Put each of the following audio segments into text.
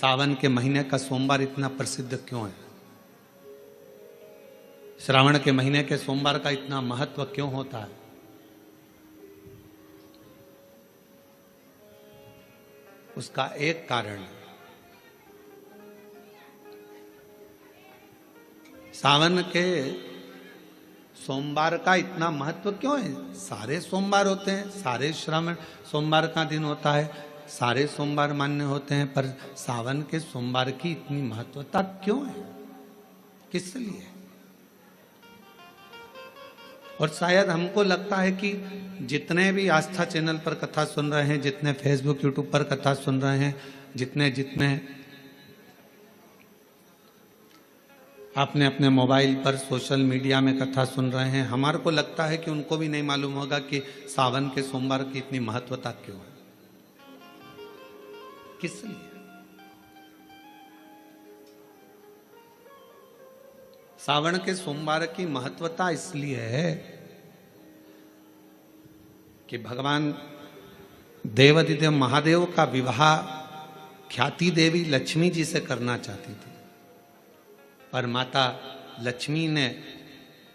सावन के महीने का सोमवार इतना प्रसिद्ध क्यों है? श्रावण के महीने के सोमवार का इतना महत्व क्यों होता है? उसका एक कारण है। सावन के सोमवार का इतना महत्व क्यों है? सारे सोमवार होते हैं, सारे श्रावण सोमवार का दिन होता है, सारे सोमवार मान्य होते हैं, पर सावन के सोमवार की इतनी महत्वता क्यों है? किस लिए? और शायद हमको लगता है कि जितने भी आस्था चैनल पर कथा सुन रहे हैं, जितने फेसबुक यूट्यूब पर कथा सुन रहे हैं, जितने अपने अपने मोबाइल पर सोशल मीडिया में कथा सुन रहे हैं, हमारे को लगता है कि उनको भी नहीं मालूम होगा कि सावन के सोमवार की इतनी महत्वता क्यों है, किस लिए। सावन के सोमवार की महत्वता इसलिए है कि भगवान देवाधिदेव महादेव का विवाह ख्याति देवी लक्ष्मी जी से करना चाहती थी, पर माता लक्ष्मी ने,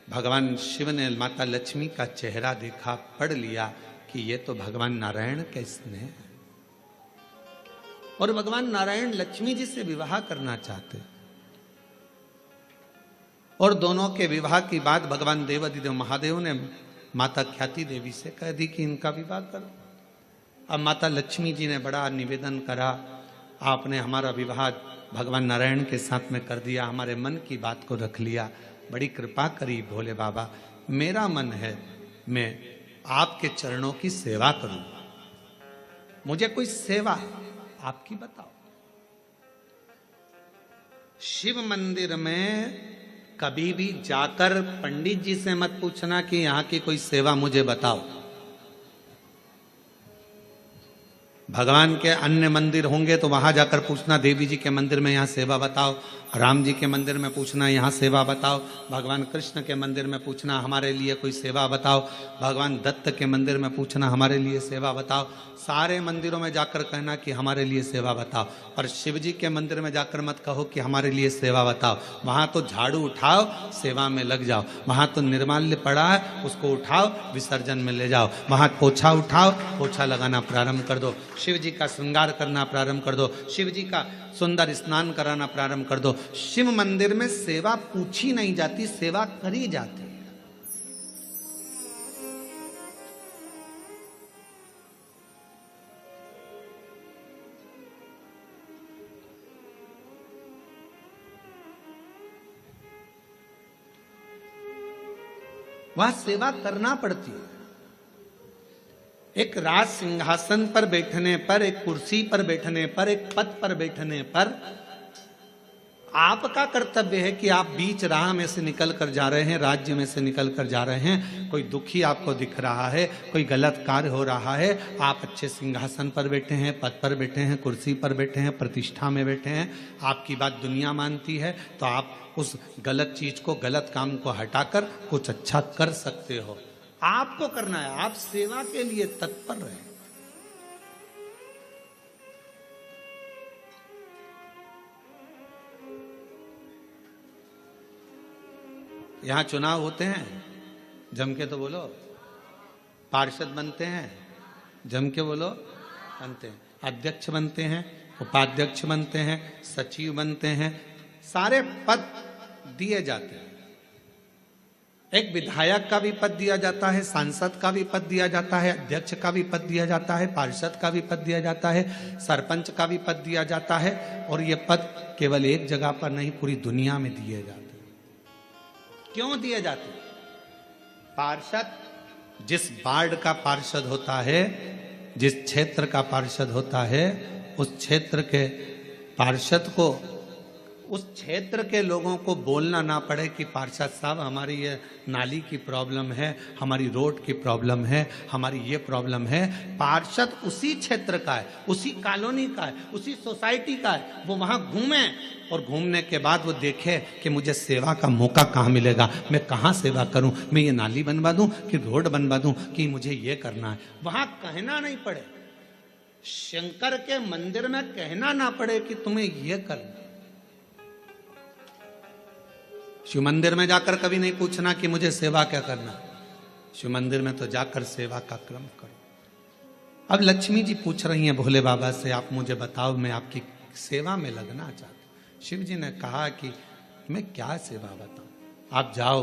भगवान शिव ने माता लक्ष्मी का चेहरा देखा, पढ़ लिया कि ये तो भगवान नारायण का स्नेह है, और भगवान नारायण लक्ष्मी जी से विवाह करना चाहते। और दोनों के विवाह की बात भगवान देवाधिदेव महादेव ने माता ख्याति देवी से कह दी कि इनका विवाह करो। अब माता लक्ष्मी जी ने बड़ा निवेदन करा, आपने हमारा विवाह भगवान नारायण के साथ में कर दिया, हमारे मन की बात को रख लिया, बड़ी कृपा करी भोले बाबा, मेरा मन है मैं आपके चरणों की सेवा करूं, मुझे कोई सेवा आपकी बताओ। शिव मंदिर में कभी भी जाकर पंडित जी से मत पूछना कि यहां की कोई सेवा मुझे बताओ। भगवान के अन्य मंदिर होंगे तो वहां जाकर पूछना, देवी जी के मंदिर में यहाँ सेवा बताओ, राम जी के मंदिर में पूछना यहाँ सेवा बताओ, भगवान कृष्ण के मंदिर में पूछना हमारे लिए कोई सेवा बताओ, भगवान दत्त के मंदिर में पूछना हमारे लिए सेवा बताओ। सारे मंदिरों में जाकर कहना कि हमारे लिए सेवा बताओ, और शिव जी के मंदिर में जाकर मत कहो कि हमारे लिए सेवा बताओ। वहां तो झाड़ू उठाओ, सेवा में लग जाओ। वहां तो निर्माल्य पड़ा है, उसको उठाओ, विसर्जन में ले जाओ। वहां पोछा उठाओ, पोछा लगाना प्रारंभ कर दो, शिव जी का श्रृंगार करना प्रारंभ कर दो, शिव जी का सुंदर स्नान कराना प्रारंभ कर दो। शिव मंदिर में सेवा पूछी नहीं जाती, सेवा करी जाती है। वहां सेवा करना पड़ती है। एक राज सिंहासन पर बैठने पर, एक कुर्सी पर बैठने पर, एक पद पर बैठने पर आपका कर्तव्य है कि आप बीच राह में से निकल कर जा रहे हैं, राज्य में से निकल कर जा रहे हैं, कोई दुखी आपको दिख रहा है, कोई गलत कार्य हो रहा है, आप अच्छे सिंहासन पर बैठे हैं, पद पर बैठे हैं, कुर्सी पर बैठे हैं, प्रतिष्ठा में बैठे हैं, आपकी बात दुनिया मानती है, तो आप उस गलत चीज को, गलत काम को हटाकर कुछ अच्छा कर सकते हो। आपको करना है, आप सेवा के लिए तत्पर रहें। यहां चुनाव होते हैं, जम के तो बोलो, पार्षद बनते हैं, जम के बोलो, बनते हैं, अध्यक्ष बनते हैं, उपाध्यक्ष बनते हैं, सचिव बनते हैं, सारे पद दिए जाते हैं। एक विधायक का भी पद दिया जाता है, सांसद का भी पद दिया जाता है, अध्यक्ष का भी पद दिया जाता है, पार्षद का भी पद दिया जाता है, सरपंच का भी पद दिया जाता है। और ये पद केवल एक जगह पर नहीं, पूरी दुनिया में दिए जाते हैं। क्यों दिए जाते हैं? पार्षद जिस वार्ड का पार्षद होता है, जिस क्षेत्र का पार्षद होता है, उस क्षेत्र के पार्षद को, उस क्षेत्र के लोगों को बोलना ना पड़े कि पार्षद साहब हमारी ये नाली की प्रॉब्लम है, हमारी रोड की प्रॉब्लम है, हमारी ये प्रॉब्लम है। पार्षद उसी क्षेत्र का है, उसी कॉलोनी का है, उसी सोसाइटी का है। वो वहाँ घूमे और घूमने के बाद वो देखे कि मुझे सेवा का मौका कहाँ मिलेगा, मैं कहाँ सेवा करूँ, मैं ये नाली बनवा दूँ कि रोड बनवा दूँ कि मुझे ये करना है। वहाँ कहना नहीं पड़े। शंकर के मंदिर में कहना ना पड़े कि तुम्हें यह करना। शिव मंदिर में जाकर कभी नहीं पूछना कि मुझे सेवा क्या करना। शिव मंदिर में तो जाकर सेवा का क्रम करो। अब लक्ष्मी जी पूछ रही हैं भोले बाबा से, आप मुझे बताओ, मैं आपकी सेवा में लगना चाहती हूं। शिव जी ने कहा कि मैं क्या सेवा बताऊं, आप जाओ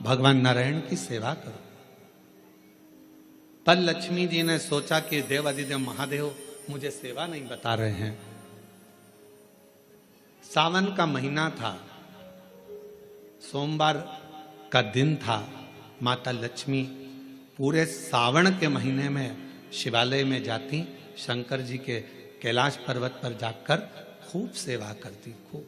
भगवान नारायण की सेवा करो। पर लक्ष्मी जी ने सोचा कि देवाधिदेव महादेव मुझे सेवा नहीं बता रहे हैं। सावन का महीना था, सोमवार का दिन था। माता लक्ष्मी पूरे सावन के महीने में शिवालय में जाती, शंकर जी के कैलाश पर्वत पर जाकर खूब सेवा करती, खूब।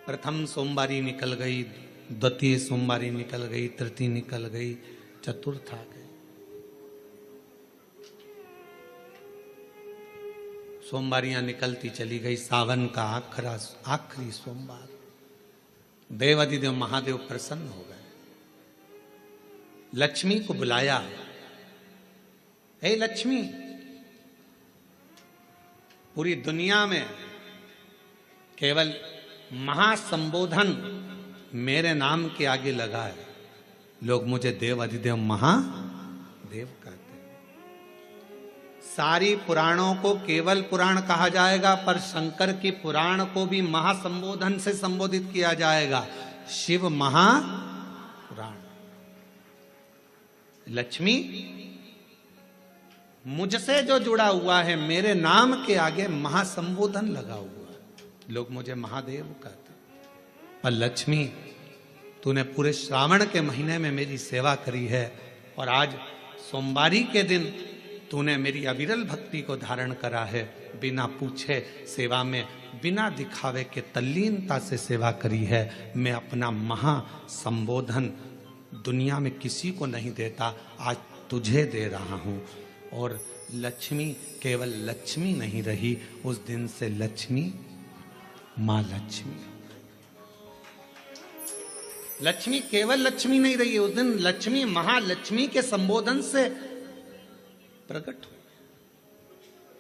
प्रथम सोमवारी निकल गई, द्वितीय सोमवारी निकल गई, तृतीय निकल गई, चतुर्थ आ गई। सोमवारियां निकलती चली गई। सावन का आखिरी सोमवार, देवाधिदेव महादेव प्रसन्न हो गए। लक्ष्मी को बुलाया, हे लक्ष्मी, पूरी दुनिया में केवल महासंबोधन मेरे नाम के आगे लगा है। लोग मुझे देवाधिदेव महादेव कहते हैं। सारी पुराणों को केवल पुराण कहा जाएगा, पर शंकर की पुराण को भी महासंबोधन से संबोधित किया जाएगा, शिव महापुराण। लक्ष्मी, मुझसे जो जुड़ा हुआ है, मेरे नाम के आगे महासंबोधन लगा हुआ है, लोग मुझे महादेव कहते। पर लक्ष्मी, तूने पूरे श्रावण के महीने में मेरी सेवा करी है, और आज सोमवारी के दिन तूने मेरी अविरल भक्ति को धारण करा है। बिना पूछे सेवा में, बिना दिखावे के तल्लीनता से सेवा करी है। मैं अपना महासंबोधन दुनिया में किसी को नहीं देता, आज तुझे दे रहा हूं। और लक्ष्मी केवल लक्ष्मी नहीं रही, उस दिन से लक्ष्मी मां लक्ष्मी। लक्ष्मी केवल लक्ष्मी नहीं रही, उस दिन लक्ष्मी महालक्ष्मी के संबोधन से प्रकट हुई।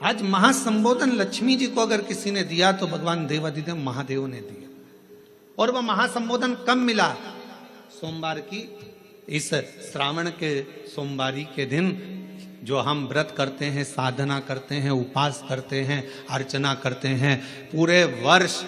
आज महासंबोधन लक्ष्मी जी को अगर किसी ने दिया तो भगवान देवाधिदेव महादेव ने दिया। और वह महासंबोधन कब मिला? सोमवार की इस श्रावण के सोमवारी के दिन, जो हम व्रत करते हैं, साधना करते हैं, उपास करते हैं, अर्चना करते हैं। पूरे वर्ष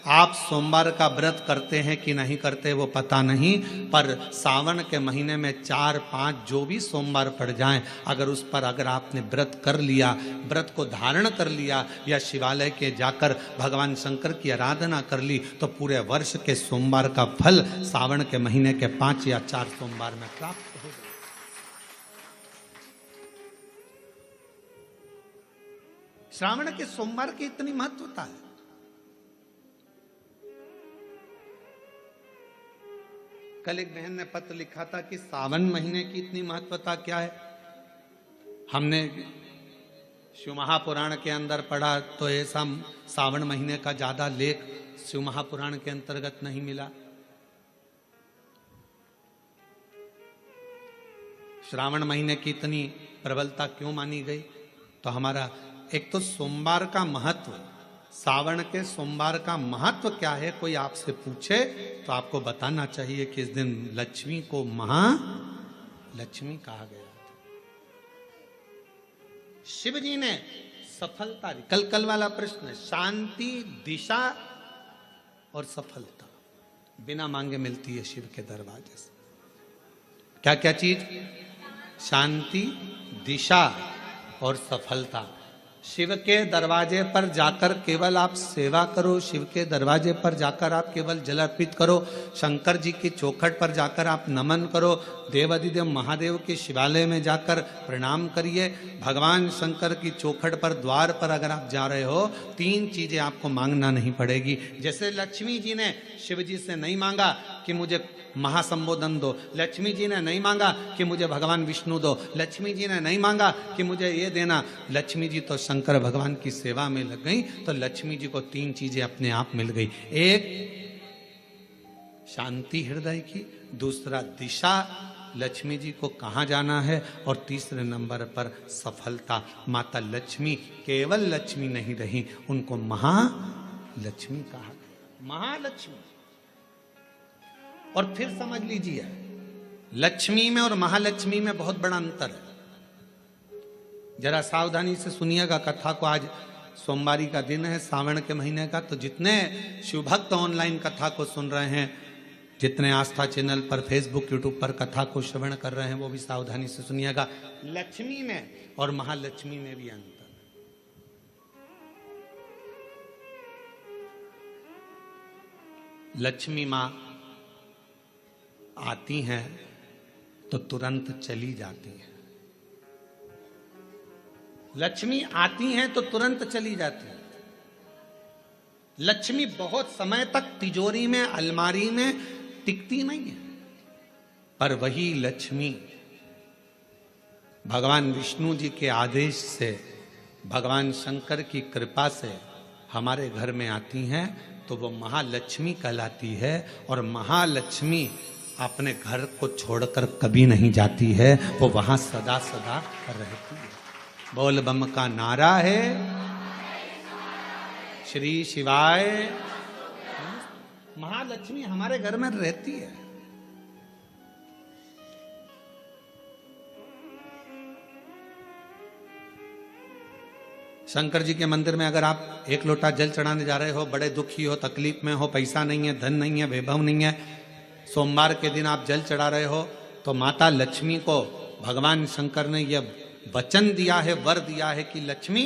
आप सोमवार का व्रत करते हैं कि नहीं करते वो पता नहीं, पर सावन के महीने में 4, 5 जो भी सोमवार पड़ जाएं, अगर उस पर अगर आपने व्रत कर लिया, व्रत को धारण कर लिया, या शिवालय के जाकर भगवान शंकर की आराधना कर ली, तो पूरे वर्ष के सोमवार का फल सावन के महीने के 5 या 4 सोमवार में प्राप्त हो गया। श्रावण के सोमवार की इतनी महत्वता है। कल एक बहन ने पत्र लिखा था कि सावन महीने की इतनी महत्वता क्या है। हमने शिव महापुराण के अंदर पढ़ा तो ऐसा सावन महीने का ज्यादा लेख शिव महापुराण के अंतर्गत नहीं मिला। श्रावण महीने की इतनी प्रबलता क्यों मानी गई? तो हमारा एक तो सोमवार का महत्व, सावन के सोमवार का महत्व क्या है, कोई आपसे पूछे तो आपको बताना चाहिए कि इस दिन लक्ष्मी को महालक्ष्मी कहा गया था। शिव जी ने सफलता, कल वाला प्रश्न, शांति, दिशा और सफलता बिना मांगे मिलती है शिव के दरवाजे से। क्या क्या चीज? शांति, दिशा और सफलता। शिव के दरवाजे पर जाकर केवल आप सेवा करो, शिव के दरवाजे पर जाकर आप केवल जल अर्पित करो, शंकर जी की चौखट पर जाकर आप नमन करो, देवाधिदेव महादेव के शिवालय में जाकर प्रणाम करिए। भगवान शंकर की चौखट पर, द्वार पर अगर आप जा रहे हो, 3 चीजें आपको मांगना नहीं पड़ेगी। जैसे लक्ष्मी जी ने शिव जी से नहीं मांगा कि मुझे महासंबोधन दो, लक्ष्मी जी ने नहीं मांगा कि मुझे भगवान विष्णु दो, लक्ष्मी जी ने नहीं मांगा कि मुझे ये देना। लक्ष्मी जी तो शंकर भगवान की सेवा में लग गई, तो लक्ष्मी जी को 3 चीजें अपने आप मिल गई। एक शांति हृदय की, दूसरा दिशा लक्ष्मी जी को कहाँ जाना है, और तीसरे नंबर पर सफलता। माता लक्ष्मी केवल लक्ष्मी नहीं रही, उनको महालक्ष्मी कहा गया, महालक्ष्मी। और फिर समझ लीजिए, लक्ष्मी में और महालक्ष्मी में बहुत बड़ा अंतर है। जरा सावधानी से सुनिएगा कथा को। आज सोमवारी का दिन है, सावन के महीने का, तो जितने शिव भक्त ऑनलाइन कथा को सुन रहे हैं, जितने आस्था चैनल पर, फेसबुक, यूट्यूब पर कथा को श्रवण कर रहे हैं, वो भी सावधानी से सुनिएगा। लक्ष्मी में और महालक्ष्मी में भी अंतर। लक्ष्मी मां आती हैं तो तुरंत चली जाती है। लक्ष्मी आती हैं तो तुरंत चली जाती है। लक्ष्मी बहुत समय तक तिजोरी में, अलमारी में टिकती नहीं है। पर वही लक्ष्मी भगवान विष्णु जी के आदेश से, भगवान शंकर की कृपा से हमारे घर में आती हैं, तो वो महालक्ष्मी कहलाती है। और महालक्ष्मी अपने घर को छोड़कर कभी नहीं जाती है, वो वहां सदा सदा रहती है। बोल बम का नारा है, श्री शिवाय। महालक्ष्मी हमारे घर में रहती है। शंकर जी के मंदिर में अगर आप एक लोटा जल चढ़ाने जा रहे हो, बड़े दुखी हो, तकलीफ में हो, पैसा नहीं है, धन नहीं है, वैभव नहीं है, सोमवार के दिन आप जल चढ़ा रहे हो, तो माता लक्ष्मी को भगवान शंकर ने यह वचन दिया है, वर दिया है कि लक्ष्मी,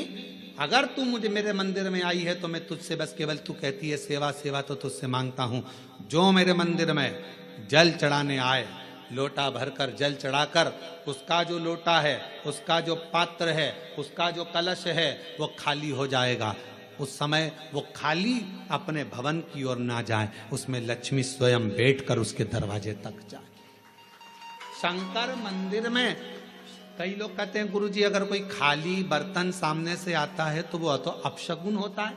अगर तू मुझे मेरे मंदिर में आई है तो मैं तुझसे बस केवल, तू कहती है सेवा सेवा, तो तुझसे मांगता हूं, जो मेरे मंदिर में जल चढ़ाने आए, लोटा भरकर जल चढ़ाकर, उसका जो लोटा है, उसका जो पात्र है, उसका जो कलश है, वो खाली हो जाएगा। उस समय वो खाली अपने भवन की ओर ना जाए, उसमें लक्ष्मी स्वयं बैठकर उसके दरवाजे तक जाए। शंकर मंदिर में कई लोग कहते हैं, गुरुजी अगर कोई खाली बर्तन सामने से आता है तो वो तो अपशगुन होता है।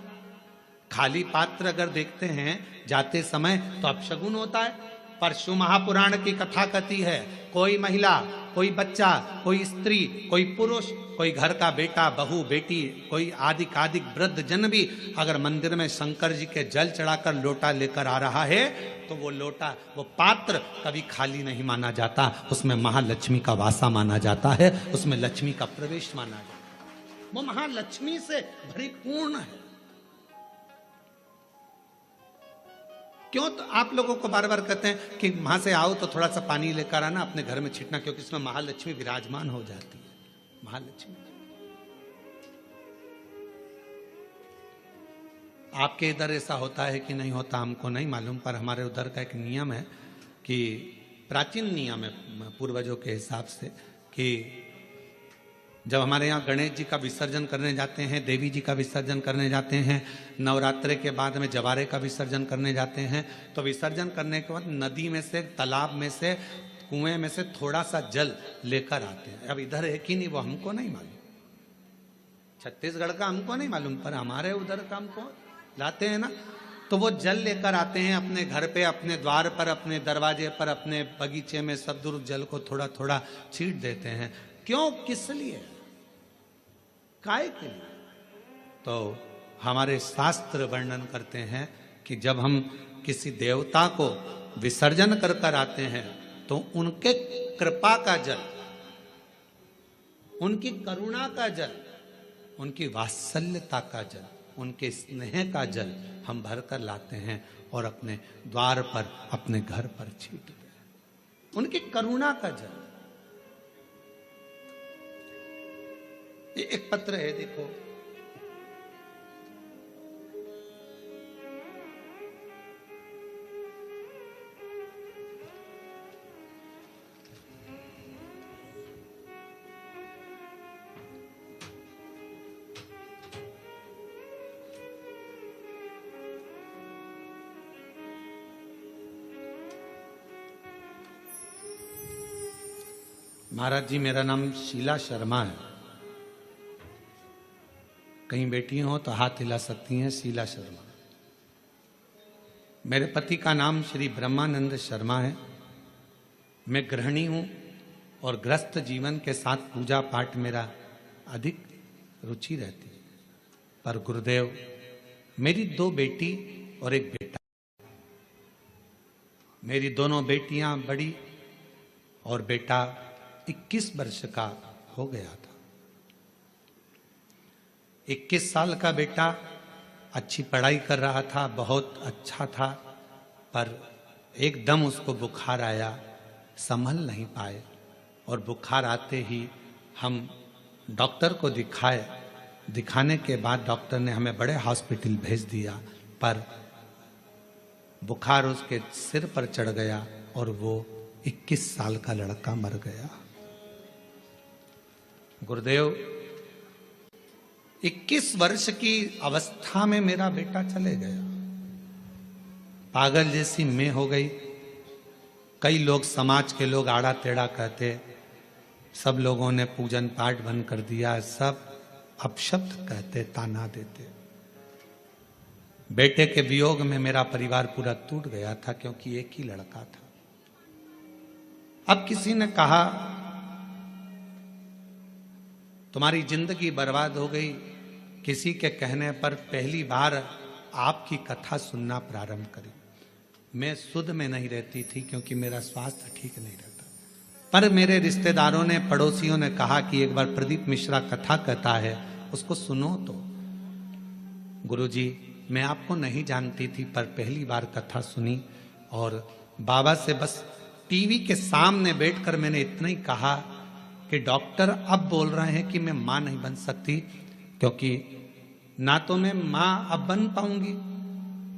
खाली पात्र अगर देखते हैं जाते समय तो अपशगुन होता है। पर शिव महापुराण की कथा कहती है, कोई महिला, कोई बच्चा, कोई स्त्री, कोई पुरुष, कोई घर का बेटा, बहू, बेटी, कोई आदिक वृद्ध जन भी अगर मंदिर में शंकर जी के जल चढ़ाकर लोटा लेकर आ रहा है, तो वो लोटा, वो पात्र कभी खाली नहीं माना जाता। उसमें महालक्ष्मी का वासा माना जाता है, उसमें लक्ष्मी का प्रवेश माना जाता है। वो महालक्ष्मी से परिपूर्ण है। क्यों? तो आप लोगों को बार बार कहते हैं कि वहां से आओ तो थोड़ा सा पानी लेकर आना, अपने घर में छिटना, क्योंकि इसमें महालक्ष्मी विराजमान हो जाती है। महालक्ष्मी आपके इधर ऐसा होता है कि नहीं होता हमको नहीं मालूम, पर हमारे उधर का एक नियम है कि प्राचीन नियम है पूर्वजों के हिसाब से, कि जब हमारे यहाँ गणेश जी का विसर्जन करने जाते हैं, देवी जी का विसर्जन करने जाते हैं, नवरात्रे के बाद में जवारे का विसर्जन करने जाते हैं, तो विसर्जन करने के बाद नदी में से, तालाब में से, कुएं में से थोड़ा सा जल लेकर आते हैं। अब इधर है कि नहीं वो हमको नहीं मालूम, छत्तीसगढ़ का हमको नहीं मालूम, पर हमारे उधर का हमको लाते हैं ना। तो वो जल लेकर आते हैं अपने घर पे, अपने द्वार पर, अपने दरवाजे पर, अपने बगीचे में सब दूर जल को थोड़ा थोड़ा छींट देते हैं। क्यों? किस लिए? काय के लिए? तो हमारे शास्त्र वर्णन करते हैं कि जब हम किसी देवता को विसर्जन कर कर आते हैं, तो उनके कृपा का जल, उनकी करुणा का जल, उनकी वात्सल्यता का जल, उनके स्नेह का जल हम भर कर लाते हैं और अपने द्वार पर, अपने घर पर छींटते हैं। उनकी करुणा का जल। एक पत्र है, देखो, महाराज जी मेरा नाम शीला शर्मा है, कहीं बेटी हो तो हाथ हिला सकती हैं, शीला शर्मा। मेरे पति का नाम श्री ब्रह्मानंद शर्मा है। मैं गृहिणी हूँ, और गृहस्थ जीवन के साथ पूजा पाठ मेरा अधिक रुचि रहती है। पर गुरुदेव, मेरी 2 बेटी और 1 बेटा, मेरी दोनों बेटियां बड़ी और बेटा 21 वर्ष का हो गया था। 21 साल का बेटा अच्छी पढ़ाई कर रहा था, बहुत अच्छा था, पर एकदम उसको बुखार आया, संभल नहीं पाए और बुखार आते ही हम डॉक्टर को दिखाने के बाद डॉक्टर ने हमें बड़े हॉस्पिटल भेज दिया, पर बुखार उसके सिर पर चढ़ गया और वो 21 साल का लड़का मर गया। गुरुदेव, 21 वर्ष की अवस्था में मेरा बेटा चले गया, पागल जैसी मैं हो गई। कई लोग, समाज के लोग आड़ा टेढ़ा कहते, सब लोगों ने पूजन पाठ बंद कर दिया, सब अपशब्द कहते, ताना देते। बेटे के वियोग में मेरा परिवार पूरा टूट गया था, क्योंकि एक ही लड़का था। अब किसी ने कहा तुम्हारी जिंदगी बर्बाद हो गई। किसी के कहने पर पहली बार आपकी कथा सुनना प्रारंभ करी। मैं सुध में नहीं रहती थी, क्योंकि मेरा स्वास्थ्य ठीक नहीं रहता, पर मेरे रिश्तेदारों ने, पड़ोसियों ने कहा कि एक बार प्रदीप मिश्रा कथा कहता है, उसको सुनो तो। गुरुजी, मैं आपको नहीं जानती थी, पर पहली बार कथा सुनी और बाबा से बस टीवी के सामने बैठकर मैंने इतना ही कहा कि डॉक्टर अब बोल रहे हैं कि मैं मां नहीं बन सकती, क्योंकि ना तो मैं मां अब बन पाऊंगी,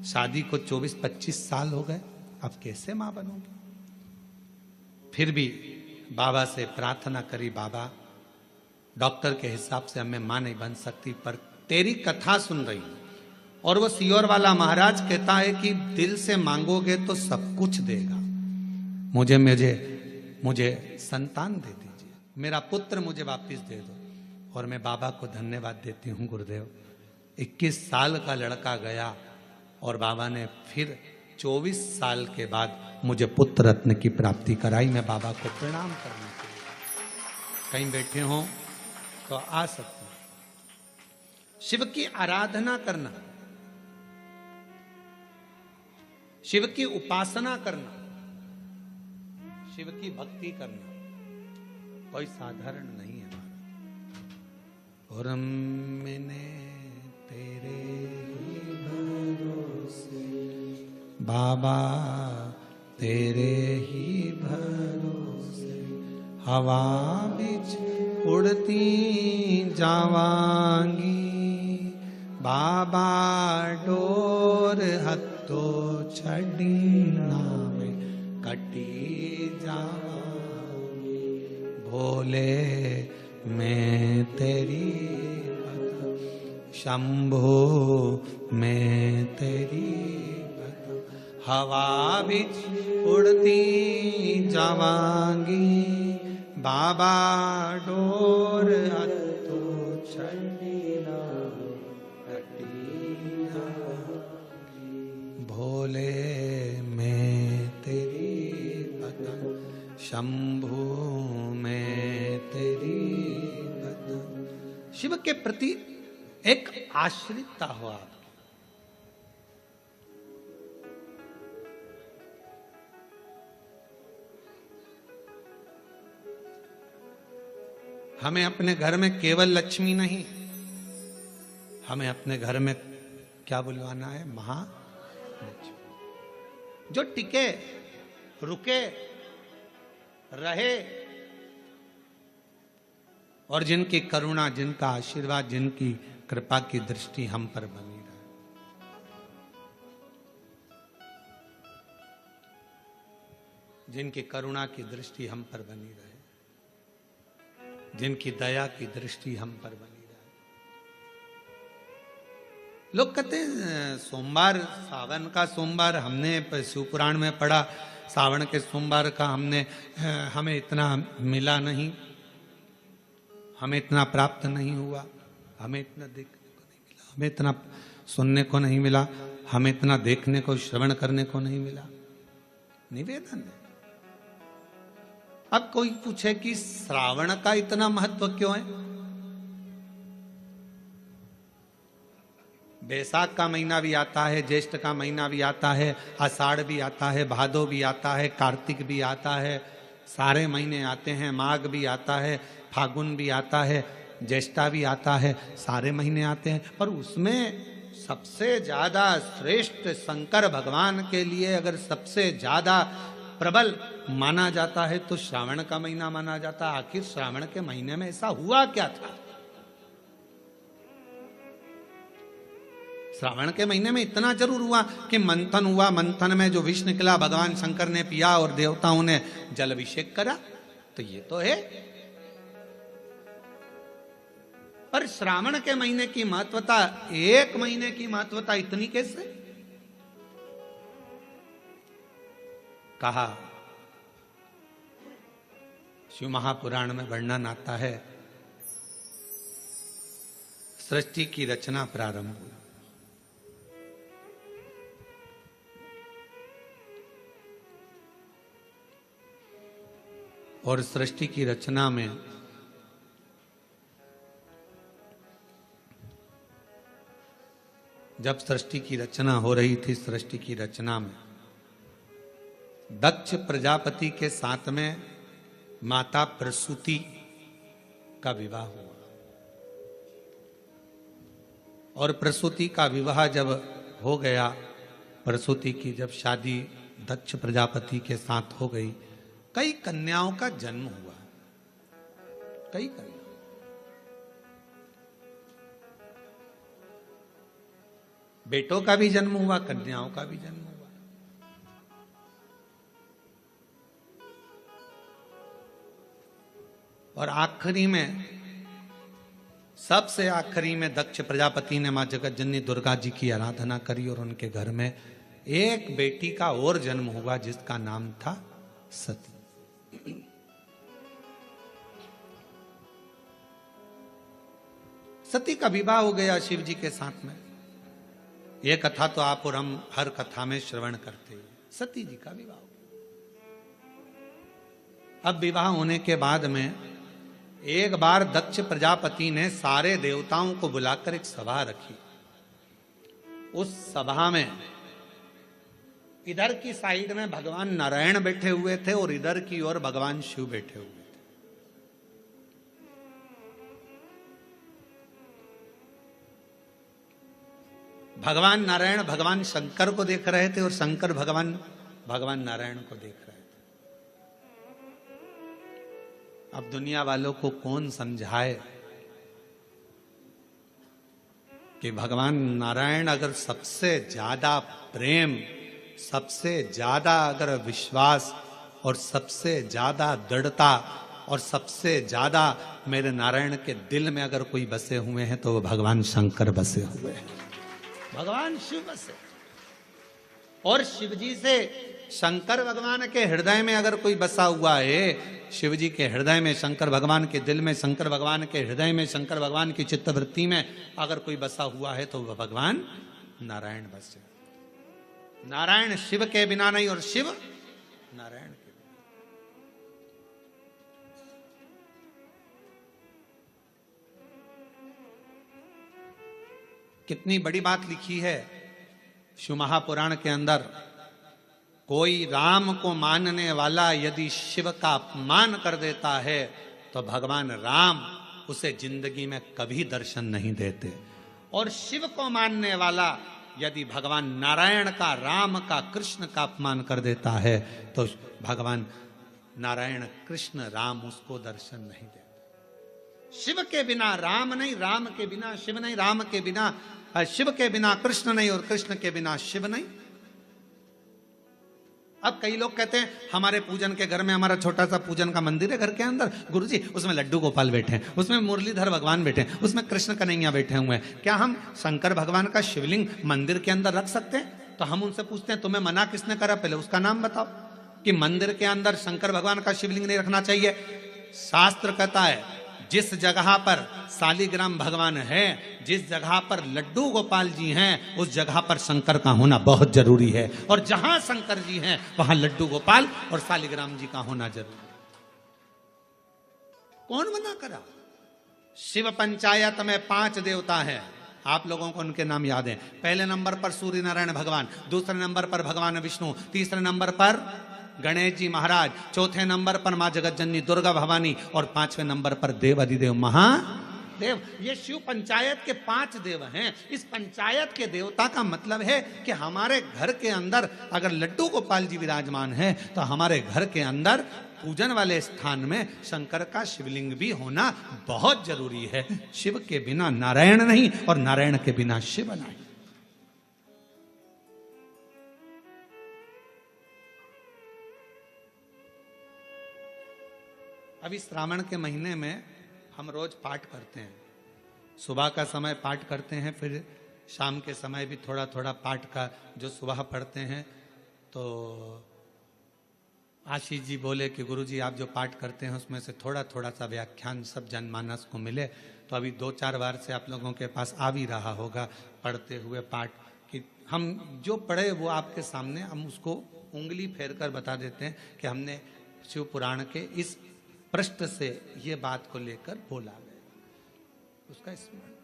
शादी को 24-25 साल हो गए, अब कैसे मां बनूंगी। फिर भी बाबा से प्रार्थना करी, बाबा डॉक्टर के हिसाब से मैं मां नहीं बन सकती, पर तेरी कथा सुन रही हूं और वो सियोर वाला महाराज कहता है कि दिल से मांगोगे तो सब कुछ देगा। मुझे संतान दे दीजिए, मेरा पुत्र मुझे वापस दे दो। और मैं बाबा को धन्यवाद देती हूँ। गुरुदेव, 21 साल का लड़का गया और बाबा ने फिर 24 साल के बाद मुझे पुत्र रत्न की प्राप्ति कराई। मैं बाबा को प्रणाम करने के लिए, कहीं बैठे हों तो आ सकते हैं। शिव की आराधना करना, शिव की उपासना करना, शिव की भक्ति करना कोई साधारण नहीं है। और मैंने तेरे ही भरोसे बाबा, तेरे ही भरोसे हवा बिच उड़ती जावांगी, बाबा डोर हत्तो छड़ी नावे कटी जावांगी, भोले मैं तेरी शंभो मैं तेरी हवा बिच उड़ती जावांगी, बाबा डोर हत्तो छड़ी नावे कटी जावांगी, भोले मैं तेरी शंभु मैं तेरी। शिव के प्रति एक आश्रितता हो आप। हमें अपने घर में केवल लक्ष्मी नहीं, हमें अपने घर में क्या बुलवाना है? महालक्ष्मी, जो टिके, रुके, रहे और जिनकी करुणा, जिनका आशीर्वाद, जिनकी कृपा की दृष्टि हम पर बनी रहे। जिनकी करुणा की दृष्टि हम पर बनी रहे, जिनकी दया की दृष्टि हम पर बनी रहे। लोग कहते हैं सोमवार, सावन का सोमवार, हमने शिव पुराण में पढ़ा, सावन के सोमवार का हमें इतना मिला नहीं, हमें इतना प्राप्त नहीं हुआ, हमें इतना देखने को नहीं मिला, हमें इतना सुनने को नहीं मिला, हमें इतना देखने को, श्रवण करने को नहीं मिला। निवेदन है, अब कोई पूछे कि श्रावण का इतना महत्व क्यों है? बैसाख का महीना भी आता है, ज्येष्ठ का महीना भी आता है, आषाढ़ भी आता है, भादो भी आता है, कार्तिक भी आता है, सारे महीने आते हैं, माघ भी आता है, फागुन भी आता है, ज्येष्ठा भी आता है, सारे महीने आते हैं। पर उसमें सबसे ज्यादा श्रेष्ठ शंकर भगवान के लिए अगर सबसे ज्यादा प्रबल माना जाता है तो श्रावण का महीना माना जाता है। आखिर श्रावण के महीने में ऐसा हुआ क्या था? श्रावण के महीने में इतना जरूर हुआ कि मंथन हुआ, मंथन में जो विष निकला भगवान शंकर ने पिया और देवताओं ने जल अभिषेक करा, तो ये तो है। पर श्रावण के महीने की महत्वता, एक महीने की महत्वता इतनी कैसे? कहा शिव महापुराण में वर्णन आता है, सृष्टि की रचना प्रारंभ हुई। और सृष्टि की रचना में जब सृष्टि की रचना हो रही थी, सृष्टि की रचना में दक्ष प्रजापति के साथ में माता प्रसूति का विवाह हुआ। और प्रसूति का विवाह जब हो गया, प्रसूति की जब शादी दक्ष प्रजापति के साथ हो गई, कई कन्याओं का जन्म हुआ। कई कन्या, बेटों का भी जन्म हुआ, कन्याओं का भी जन्म हुआ। और आखिरी में, सबसे आखिरी में दक्ष प्रजापति ने मां जगत जननी दुर्गा जी की आराधना करी और उनके घर में एक बेटी का और जन्म हुआ जिसका नाम था सती। सती का विवाह हो गया शिव जी के साथ में। यह कथा तो आप और हम हर कथा में श्रवण करते हैं। सती जी का विवाह हो गया। अब विवाह होने के बाद में एक बार दक्ष प्रजापति ने सारे देवताओं को बुलाकर एक सभा रखी। उस सभा में इधर की साइड में भगवान नारायण बैठे हुए थे और इधर की ओर भगवान शिव बैठे हुए थे। भगवान नारायण भगवान शंकर को देख रहे थे और शंकर भगवान नारायण को देख रहे थे। अब दुनिया वालों को कौन समझाए कि भगवान नारायण अगर सबसे ज्यादा प्रेम, सबसे ज्यादा अगर विश्वास और सबसे ज्यादा दृढ़ता और सबसे ज्यादा मेरे नारायण के दिल में अगर कोई बसे हुए हैं तो वो भगवान शंकर बसे हुए हैं, भगवान शिव बसे। और शिव जी से शंकर भगवान के हृदय में अगर कोई बसा हुआ है, शिव जी के हृदय में, शंकर भगवान के दिल में, शंकर भगवान के हृदय में, शंकर भगवान की चित्तवृत्ति में अगर कोई बसा हुआ है तो वह भगवान नारायण बसे। नारायण शिव के बिना नहीं और शिव नारायण के बिना। कितनी बड़ी बात लिखी है शिव महापुराण के अंदर। कोई राम को मानने वाला यदि शिव का अपमान कर देता है तो भगवान राम उसे जिंदगी में कभी दर्शन नहीं देते। और शिव को मानने वाला यदि भगवान नारायण का, राम का, कृष्ण का अपमान कर देता है तो भगवान नारायण, कृष्ण, राम उसको दर्शन नहीं देते। शिव के बिना राम नहीं, राम के बिना शिव नहीं, राम के बिना शिव के बिना कृष्ण नहीं और कृष्ण के बिना शिव नहीं। अब कई लोग कहते हैं हमारे पूजन के घर में, हमारा छोटा सा पूजन का मंदिर है घर के अंदर, गुरुजी उसमें लड्डू गोपाल बैठे हैं, उसमें मुरलीधर भगवान बैठे हैं, उसमें कृष्ण कन्हैया बैठे हुए हैं, क्या हम शंकर भगवान का शिवलिंग मंदिर के अंदर रख सकते हैं? तो हम उनसे पूछते हैं तुम्हें मना किसने करा, पहले उसका नाम बताओ कि मंदिर के अंदर शंकर भगवान का शिवलिंग नहीं रखना चाहिए। शास्त्र कहता है जिस जगह पर शालिग्राम भगवान है, जिस जगह पर लड्डू गोपाल जी हैं, उस जगह पर शंकर का होना बहुत जरूरी है। और जहां शंकर जी हैं वहां लड्डू गोपाल और शालिग्राम जी का होना जरूरी है। कौन मना करा? शिव पंचायत में 5 देवता हैं, आप लोगों को उनके नाम याद हैं। पहले नंबर पर सूर्य नारायण भगवान, दूसरे नंबर पर भगवान विष्णु, तीसरे नंबर पर गणेश जी महाराज, चौथे नंबर पर मां जगत जननी दुर्गा भवानी और 5वें नंबर पर देव अधिदेव महादेव। ये शिव पंचायत के 5 देव हैं। इस पंचायत के देवता का मतलब है कि हमारे घर के अंदर अगर लड्डू गोपाल जी विराजमान है तो हमारे घर के अंदर पूजन वाले स्थान में शंकर का शिवलिंग भी होना बहुत जरूरी है। शिव के बिना नारायण नहीं और नारायण के बिना शिव नहीं। अभी श्रावण के महीने में हम रोज पाठ करते हैं। सुबह का समय पाठ करते हैं, फिर शाम के समय भी थोड़ा थोड़ा पाठ का जो सुबह पढ़ते हैं। तो आशीष जी बोले कि गुरुजी आप जो पाठ करते हैं उसमें से थोड़ा थोड़ा सा व्याख्यान सब जनमानस को मिले। तो अभी 2-4 बार से आप लोगों के पास आ भी रहा होगा पढ़ते हुए पाठ कि हम जो पढ़े वो आपके सामने हम उसको उंगली फेर कर बता देते हैं कि हमने शिव पुराण के इस पृष्ठ से ये बात को लेकर बोला है, उसका स्मरण।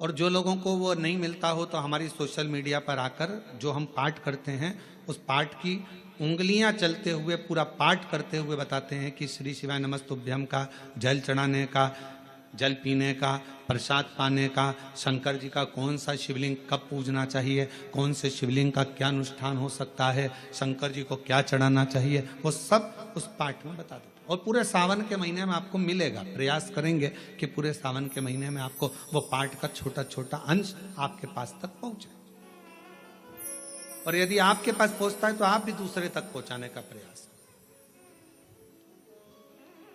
और जो लोगों को वो नहीं मिलता हो तो हमारी सोशल मीडिया पर आकर जो हम पाठ करते हैं उस पाठ की उंगलियां चलते हुए पूरा पाठ करते हुए बताते हैं कि श्री शिवाय नमस्तुभ्यम का जल चढ़ाने का, जल पीने का, प्रसाद पाने का, शंकर जी का कौन सा शिवलिंग कब पूजना चाहिए, कौन से शिवलिंग का क्या अनुष्ठान हो सकता है, शंकर जी को क्या चढ़ाना चाहिए, वो सब उस पाठ में बता देते हैं। और पूरे सावन के महीने में आपको मिलेगा। प्रयास करेंगे कि पूरे सावन के महीने में आपको वो पाठ का छोटा छोटा अंश आपके पास तक पहुंचे। और यदि आपके पास पहुंचता है तो आप भी दूसरे तक पहुंचाने का प्रयास।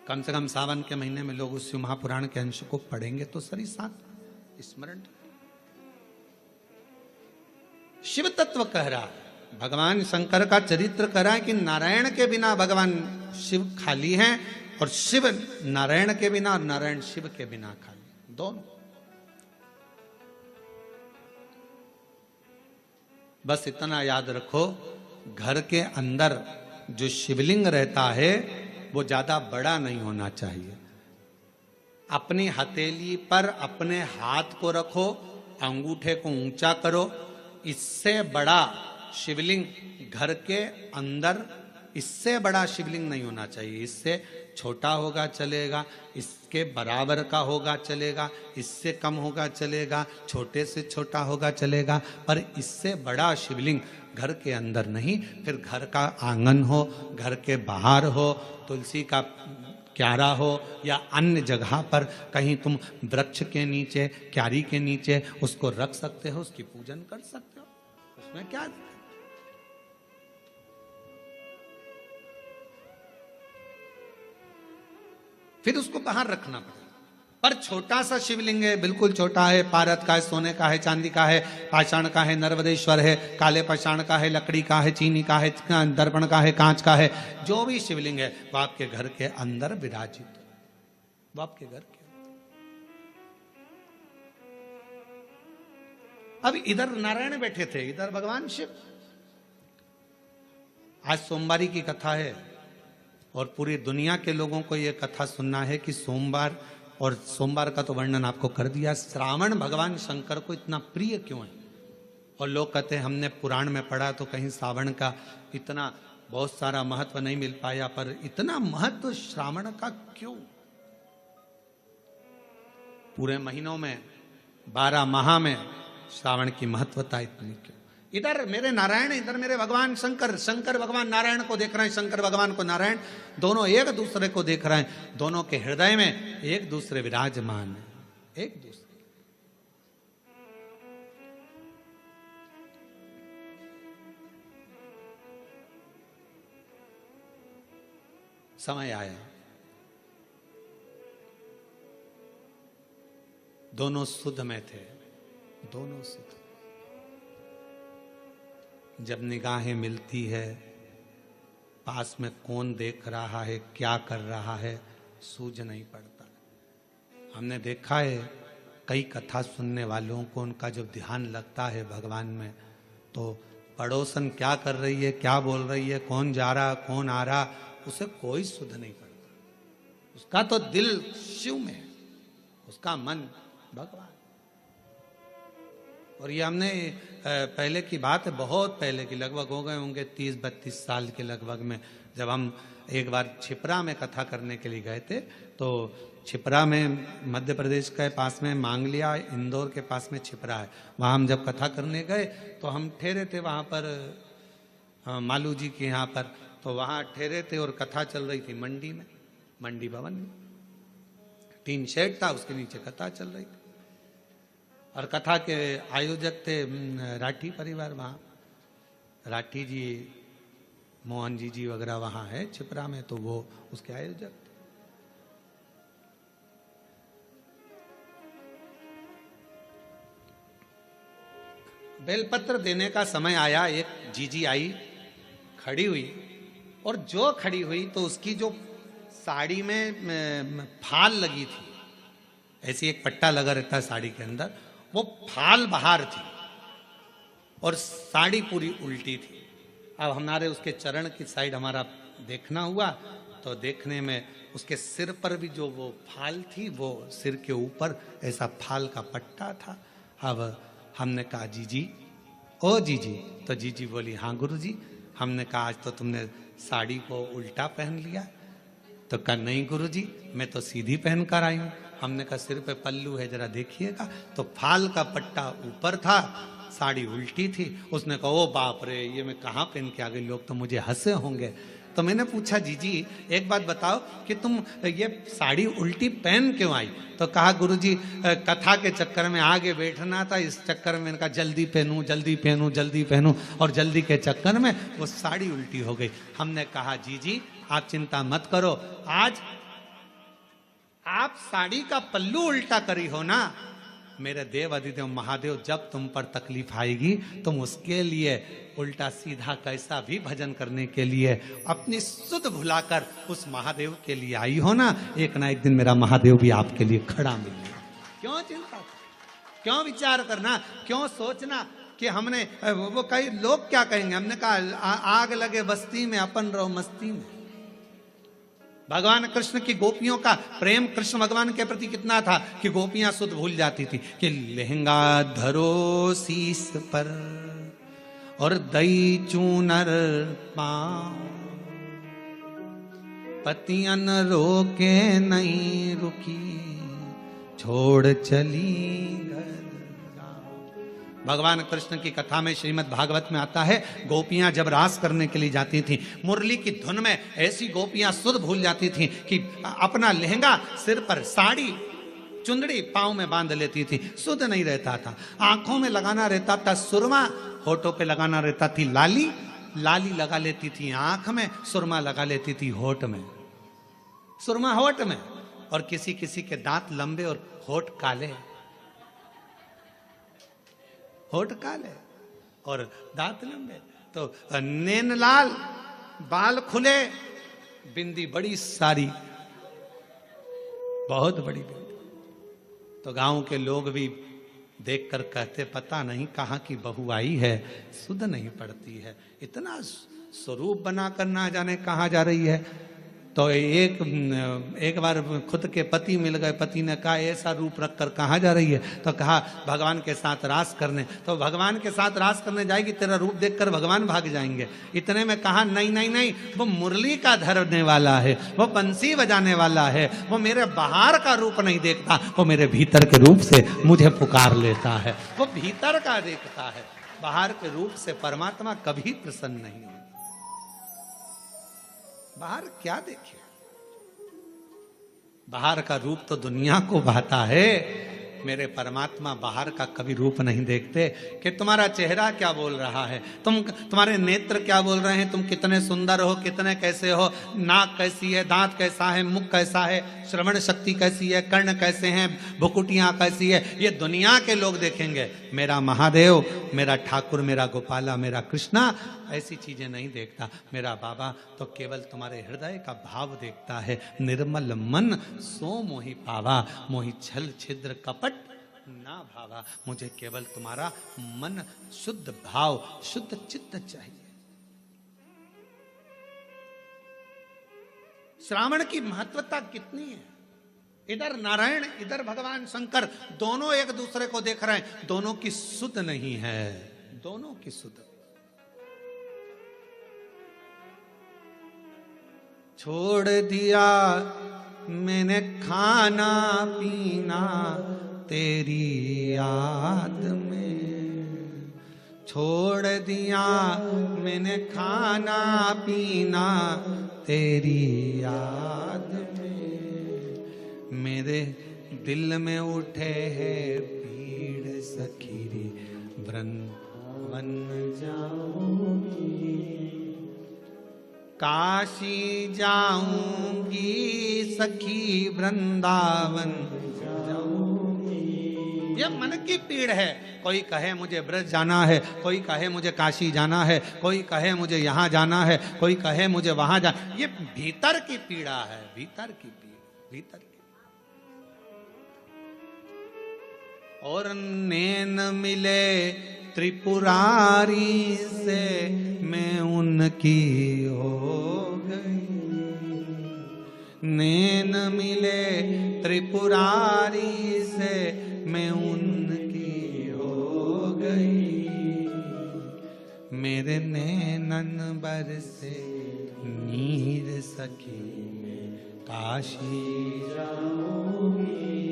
कम से कम सावन के महीने में लोग उस शिव महापुराण के अंश को पढ़ेंगे तो सही साथ स्मरण। शिव तत्व कह रहा है, भगवान शंकर का चरित्र कह रहा है कि नारायण के बिना भगवान शिव खाली हैं और शिव नारायण के बिना और नारायण शिव के बिना खाली, दोनों। बस इतना याद रखो, घर के अंदर जो शिवलिंग रहता है वो ज्यादा बड़ा नहीं होना चाहिए। अपनी हथेली पर अपने हाथ को रखो, अंगूठे को ऊंचा करो। इससे बड़ा शिवलिंग घर के अंदर, इससे बड़ा शिवलिंग नहीं होना चाहिए। इससे छोटा होगा चलेगा, इसके बराबर का होगा चलेगा, इससे कम होगा चलेगा, छोटे से छोटा होगा चलेगा, पर इससे बड़ा शिवलिंग घर के अंदर नहीं। फिर घर का आंगन हो, घर के बाहर हो, तुलसी का क्यारा हो या अन्य जगह पर कहीं तुम वृक्ष के नीचे, क्यारी के नीचे उसको रख सकते हो, उसकी पूजन कर सकते हो, उसमें क्या दिक्कत। फिर उसको बाहर रखना पड़ेगा। पर छोटा सा शिवलिंग है, बिल्कुल छोटा है, पारद का है, सोने का है, चांदी का है, पाषाण का है, नर्मदेश्वर है, काले पाषाण का है, लकड़ी का है, चीनी का है, दर्पण का है, कांच का है, जो भी शिवलिंग है वो आपके घर के अंदर विराजित है, वो आपके घर के। अब इधर नारायण बैठे थे, इधर भगवान शिव। आज सोमवारी की कथा है और पूरी दुनिया के लोगों को यह कथा सुनना है कि सोमवार, और सोमवार का तो वर्णन आपको कर दिया। श्रावण भगवान शंकर को इतना प्रिय क्यों है? और लोग कहते हैं हमने पुराण में पढ़ा तो कहीं श्रावण का इतना बहुत सारा महत्व नहीं मिल पाया, पर इतना महत्व श्रावण का क्यों? पूरे महीनों में 12 माह में श्रावण की महत्वता इतनी क्यों? इधर मेरे नारायण, इधर मेरे भगवान शंकर, शंकर भगवान नारायण को देख रहे हैं, शंकर भगवान को नारायण, दोनों एक दूसरे को देख रहे हैं, दोनों के हृदय में एक दूसरे विराजमान है, एक दूसरे। समय आया, दोनों सुध में थे, दोनों सुध। जब निगाहें मिलती है, पास में कौन देख रहा है, क्या कर रहा है, सूझ नहीं पड़ता। हमने देखा है कई कथा सुनने वालों को, उनका जब ध्यान लगता है भगवान में, तो पड़ोसन क्या कर रही है, क्या बोल रही है, कौन जा रहा, कौन आ रहा, उसे कोई शुद्ध नहीं करता। उसका तो दिल शिव में है, उसका मन भगवान। और ये हमने पहले की बात है, बहुत पहले की, लगभग हो गए होंगे 30-32 साल के लगभग में, जब हम एक बार छिपरा में कथा करने के लिए गए थे। तो छिपरा में मध्य प्रदेश के पास में मांगलिया, इंदौर के पास में छिपरा है, वहाँ हम जब कथा करने गए तो हम ठहरे थे वहाँ पर मालू जी के यहाँ पर। तो वहाँ ठहरे थे और कथा चल रही थी मंडी में, मंडी भवन में 3 शेड था, उसके नीचे कथा चल रही थी। और कथा के आयोजक थे राठी परिवार, वहाँ राठी जी, मोहन जी वगैरह वहाँ है छिपरा में, तो वो उसके आयोजक थे। बेलपत्र देने का समय आया, एक जीजी आई, खड़ी हुई, और जो खड़ी हुई तो उसकी जो साड़ी में फाल लगी थी, ऐसी एक पट्टा लगा रहता है साड़ी के अंदर, वो फाल बाहर थी और साड़ी पूरी उल्टी थी। अब हमारे उसके चरण की साइड हमारा देखना हुआ, तो देखने में उसके सिर पर भी जो वो फाल थी, वो सिर के ऊपर ऐसा फाल का पट्टा था। अब हमने कहा जीजी, ओ जीजी, तो जीजी बोली हाँ गुरुजी। हमने कहा आज तो तुमने साड़ी को उल्टा पहन लिया। तो कहा नहीं गुरुजी, मैं तो सीधी पहन कर आई हूँ। हमने कहा सिर पे पल्लू है, जरा देखिएगा। तो फाल का पट्टा ऊपर था, साड़ी उल्टी थी। उसने कहा ओ बाप रे, ये मैं कहाँ पहन के आ गई, लोग तो मुझे हंसे होंगे। तो मैंने पूछा जीजी एक बात बताओ कि तुम ये साड़ी उल्टी पहन क्यों आई? तो कहा गुरुजी कथा के चक्कर में आगे बैठना था, इस चक्कर में मैंने कहा जल्दी पहनूं जल्दी पहनूं जल्दी पहनूं, और जल्दी के चक्कर में वो साड़ी उल्टी हो गई। हमने कहा जीजी आप चिंता मत करो, आज आप साड़ी का पल्लू उल्टा करी हो ना, मेरे देव अधिदेव महादेव जब तुम पर तकलीफ आएगी तुम उसके लिए उल्टा सीधा कैसा भी भजन करने के लिए अपनी सुध भुलाकर उस महादेव के लिए आई हो ना, एक ना एक दिन मेरा महादेव भी आपके लिए खड़ा मिलेगा। क्यों चिंता, क्यों विचार करना, क्यों सोचना कि हमने वो कई लोग क्या कहेंगे। हमने कहा आग लगे बस्ती में अपन रहो मस्ती में। भगवान कृष्ण की गोपियों का प्रेम कृष्ण भगवान के प्रति कितना था कि गोपियां सुध भूल जाती थी कि लहंगा धरो शीस पर और दई चूनर पाँव, पतियन रोके नहीं रुकी छोड़ चली घर। भगवान कृष्ण की कथा में श्रीमद् भागवत में आता है, गोपियां जब रास करने के लिए जाती थीं, मुरली की धुन में ऐसी गोपियां सुध भूल जाती थीं कि अपना लहंगा सिर पर, साड़ी चुंदड़ी पांव में बांध लेती थी, सुध नहीं रहता था। आंखों में लगाना रहता था सुरमा, होठों पे लगाना रहता थी लाली, लाली लगा लेती थी आंख में, सुरमा लगा लेती थी होठ में, सुरमा होठ में। और किसी किसी के दांत लंबे और होठ काले, होठ काले और दांत लंबे, तो नैन लाल, बाल खुले, बिंदी बड़ी सारी, बहुत बड़ी बिंदी। तो गांव के लोग भी देखकर कहते पता नहीं कहाँ की बहू आई है, सुध नहीं पड़ती है, इतना स्वरूप बनाकर ना जाने कहाँ जा रही है। तो एक बार खुद के पति मिल गए, पति ने कहा ऐसा रूप रख कर कहाँ जा रही है? तो कहा भगवान के साथ रास करने। तो भगवान के साथ रास करने जाएगी, तेरा रूप देखकर भगवान भाग जाएंगे। इतने में कहा नहीं नहीं नहीं, वो मुरली का धरने वाला है, वो बंसी बजाने वाला है, वो मेरे बाहर का रूप नहीं देखता, वो मेरे भीतर के रूप से मुझे पुकार लेता है, वो भीतर का देखता है, बाहर के रूप से परमात्मा कभी प्रसन्न नहीं होता। बाहर क्या देखे, बाहर का रूप तो दुनिया को भाता है, मेरे परमात्मा बाहर का कभी रूप नहीं देखते कि तुम्हारा चेहरा क्या बोल रहा है, तुम्हारे नेत्र क्या बोल रहे हैं, तुम कितने सुंदर हो, कितने कैसे हो, नाक कैसी है, दांत कैसा है, मुख कैसा है, श्रवण शक्ति कैसी है, कर्ण कैसे हैं, भुकुटियां कैसी है, ये दुनिया के लोग देखेंगे। मेरा महादेव, मेरा ठाकुर, मेरा गोपाला, मेरा कृष्णा ऐसी चीजें नहीं देखता। मेरा बाबा तो केवल तुम्हारे हृदय का भाव देखता है। निर्मल मन सो मोहि पावा, मोहि छल छिद्र कपट ना भावा। मुझे केवल तुम्हारा मन, शुद्ध भाव, शुद्ध चित्त चाहिए। श्रावण की महत्वता कितनी है। इधर नारायण, इधर भगवान शंकर, दोनों एक दूसरे को देख रहे हैं, दोनों की सुध नहीं है, दोनों की सुध। छोड़ दिया मैंने खाना पीना तेरी याद में, छोड़ दिया मैंने खाना पीना तेरी याद में, मेरे दिल में उठे है पीड़ सखीरी वृंदावन जाऊंगी, काशी जाऊंगी सखी वृंदावन जाऊंगी। ये मन की पीड़ है। कोई कहे मुझे ब्रज जाना है, कोई कहे मुझे काशी जाना है, कोई कहे मुझे यहाँ जाना है, कोई कहे मुझे वहां जाना। ये भीतर की पीड़ा है, भीतर की पीड़ा, भीतर की। और नैन मिले त्रिपुरारी से मैं उनकी हो गई, नैन मिले त्रिपुरारी से मैं उनकी हो गई, मेरे नैनन बरसे नीर सखी में काशी जाऊंगी,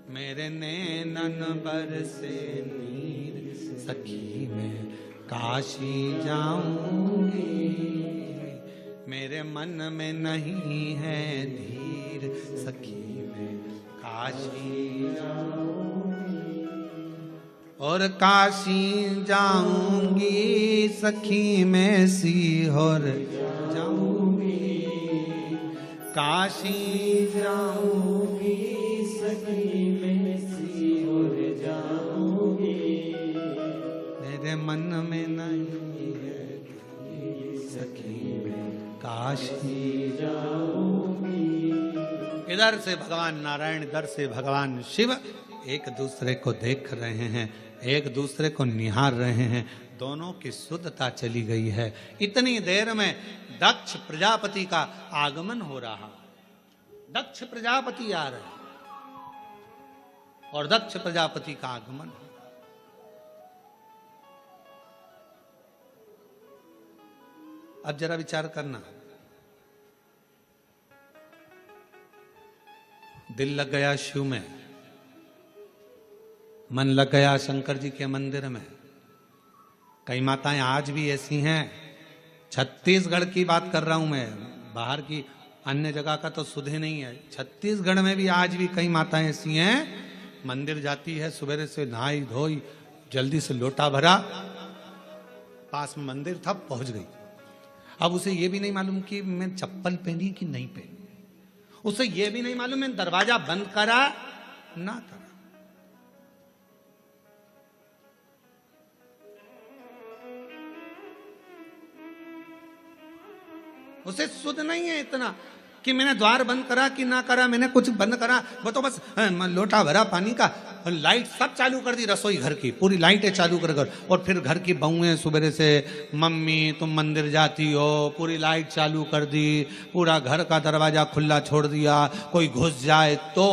मेरे नैनन बरसे नीर सखी में काशी जाऊंगी, मेरे मन में नहीं है धीर सखी में काशी जाऊंगी, और काशी जाऊंगी सखी में सीहोर जाऊंगी, काशी जाऊंगी सखी में सीहोर जाऊंगी, मेरे मन में नहीं है सखी में काशी जाऊंगी। इधर से भगवान नारायण, इधर से भगवान शिव एक दूसरे को देख रहे हैं, एक दूसरे को निहार रहे हैं, दोनों की शुद्धता चली गई है। इतनी देर में दक्ष प्रजापति का आगमन हो रहा, दक्ष प्रजापति आ रहे और दक्ष प्रजापति का आगमन। अब जरा विचार करना, दिल लग गया शिव में, मन लग गया शंकर जी के मंदिर में। कई माताएं आज भी ऐसी हैं, छत्तीसगढ़ की बात कर रहा हूं मैं, बाहर की अन्य जगह का तो सुधे नहीं है। छत्तीसगढ़ में भी आज भी कई माताएं ऐसी हैं, मंदिर जाती है, सुबह से नहाई धोई, जल्दी से लोटा भरा, पास में मंदिर था, पहुंच गई। अब उसे ये भी नहीं मालूम कि मैं चप्पल पहनी कि नहीं पहनी, उसे ये भी नहीं मालूम मैं दरवाजा बंद करा ना करा। उसे सुध नहीं है इतना कि मैंने द्वार बंद करा कि ना करा, मैंने कुछ बंद करा, वो तो बस लोटा भरा पानी का, लाइट सब चालू कर दी, रसोई घर की पूरी लाइटें चालू कर, और फिर घर की बहुएं सुबह से, मम्मी तुम मंदिर जाती हो, पूरी लाइट चालू कर दी, पूरा घर का दरवाजा खुला छोड़ दिया, कोई घुस जाए तो,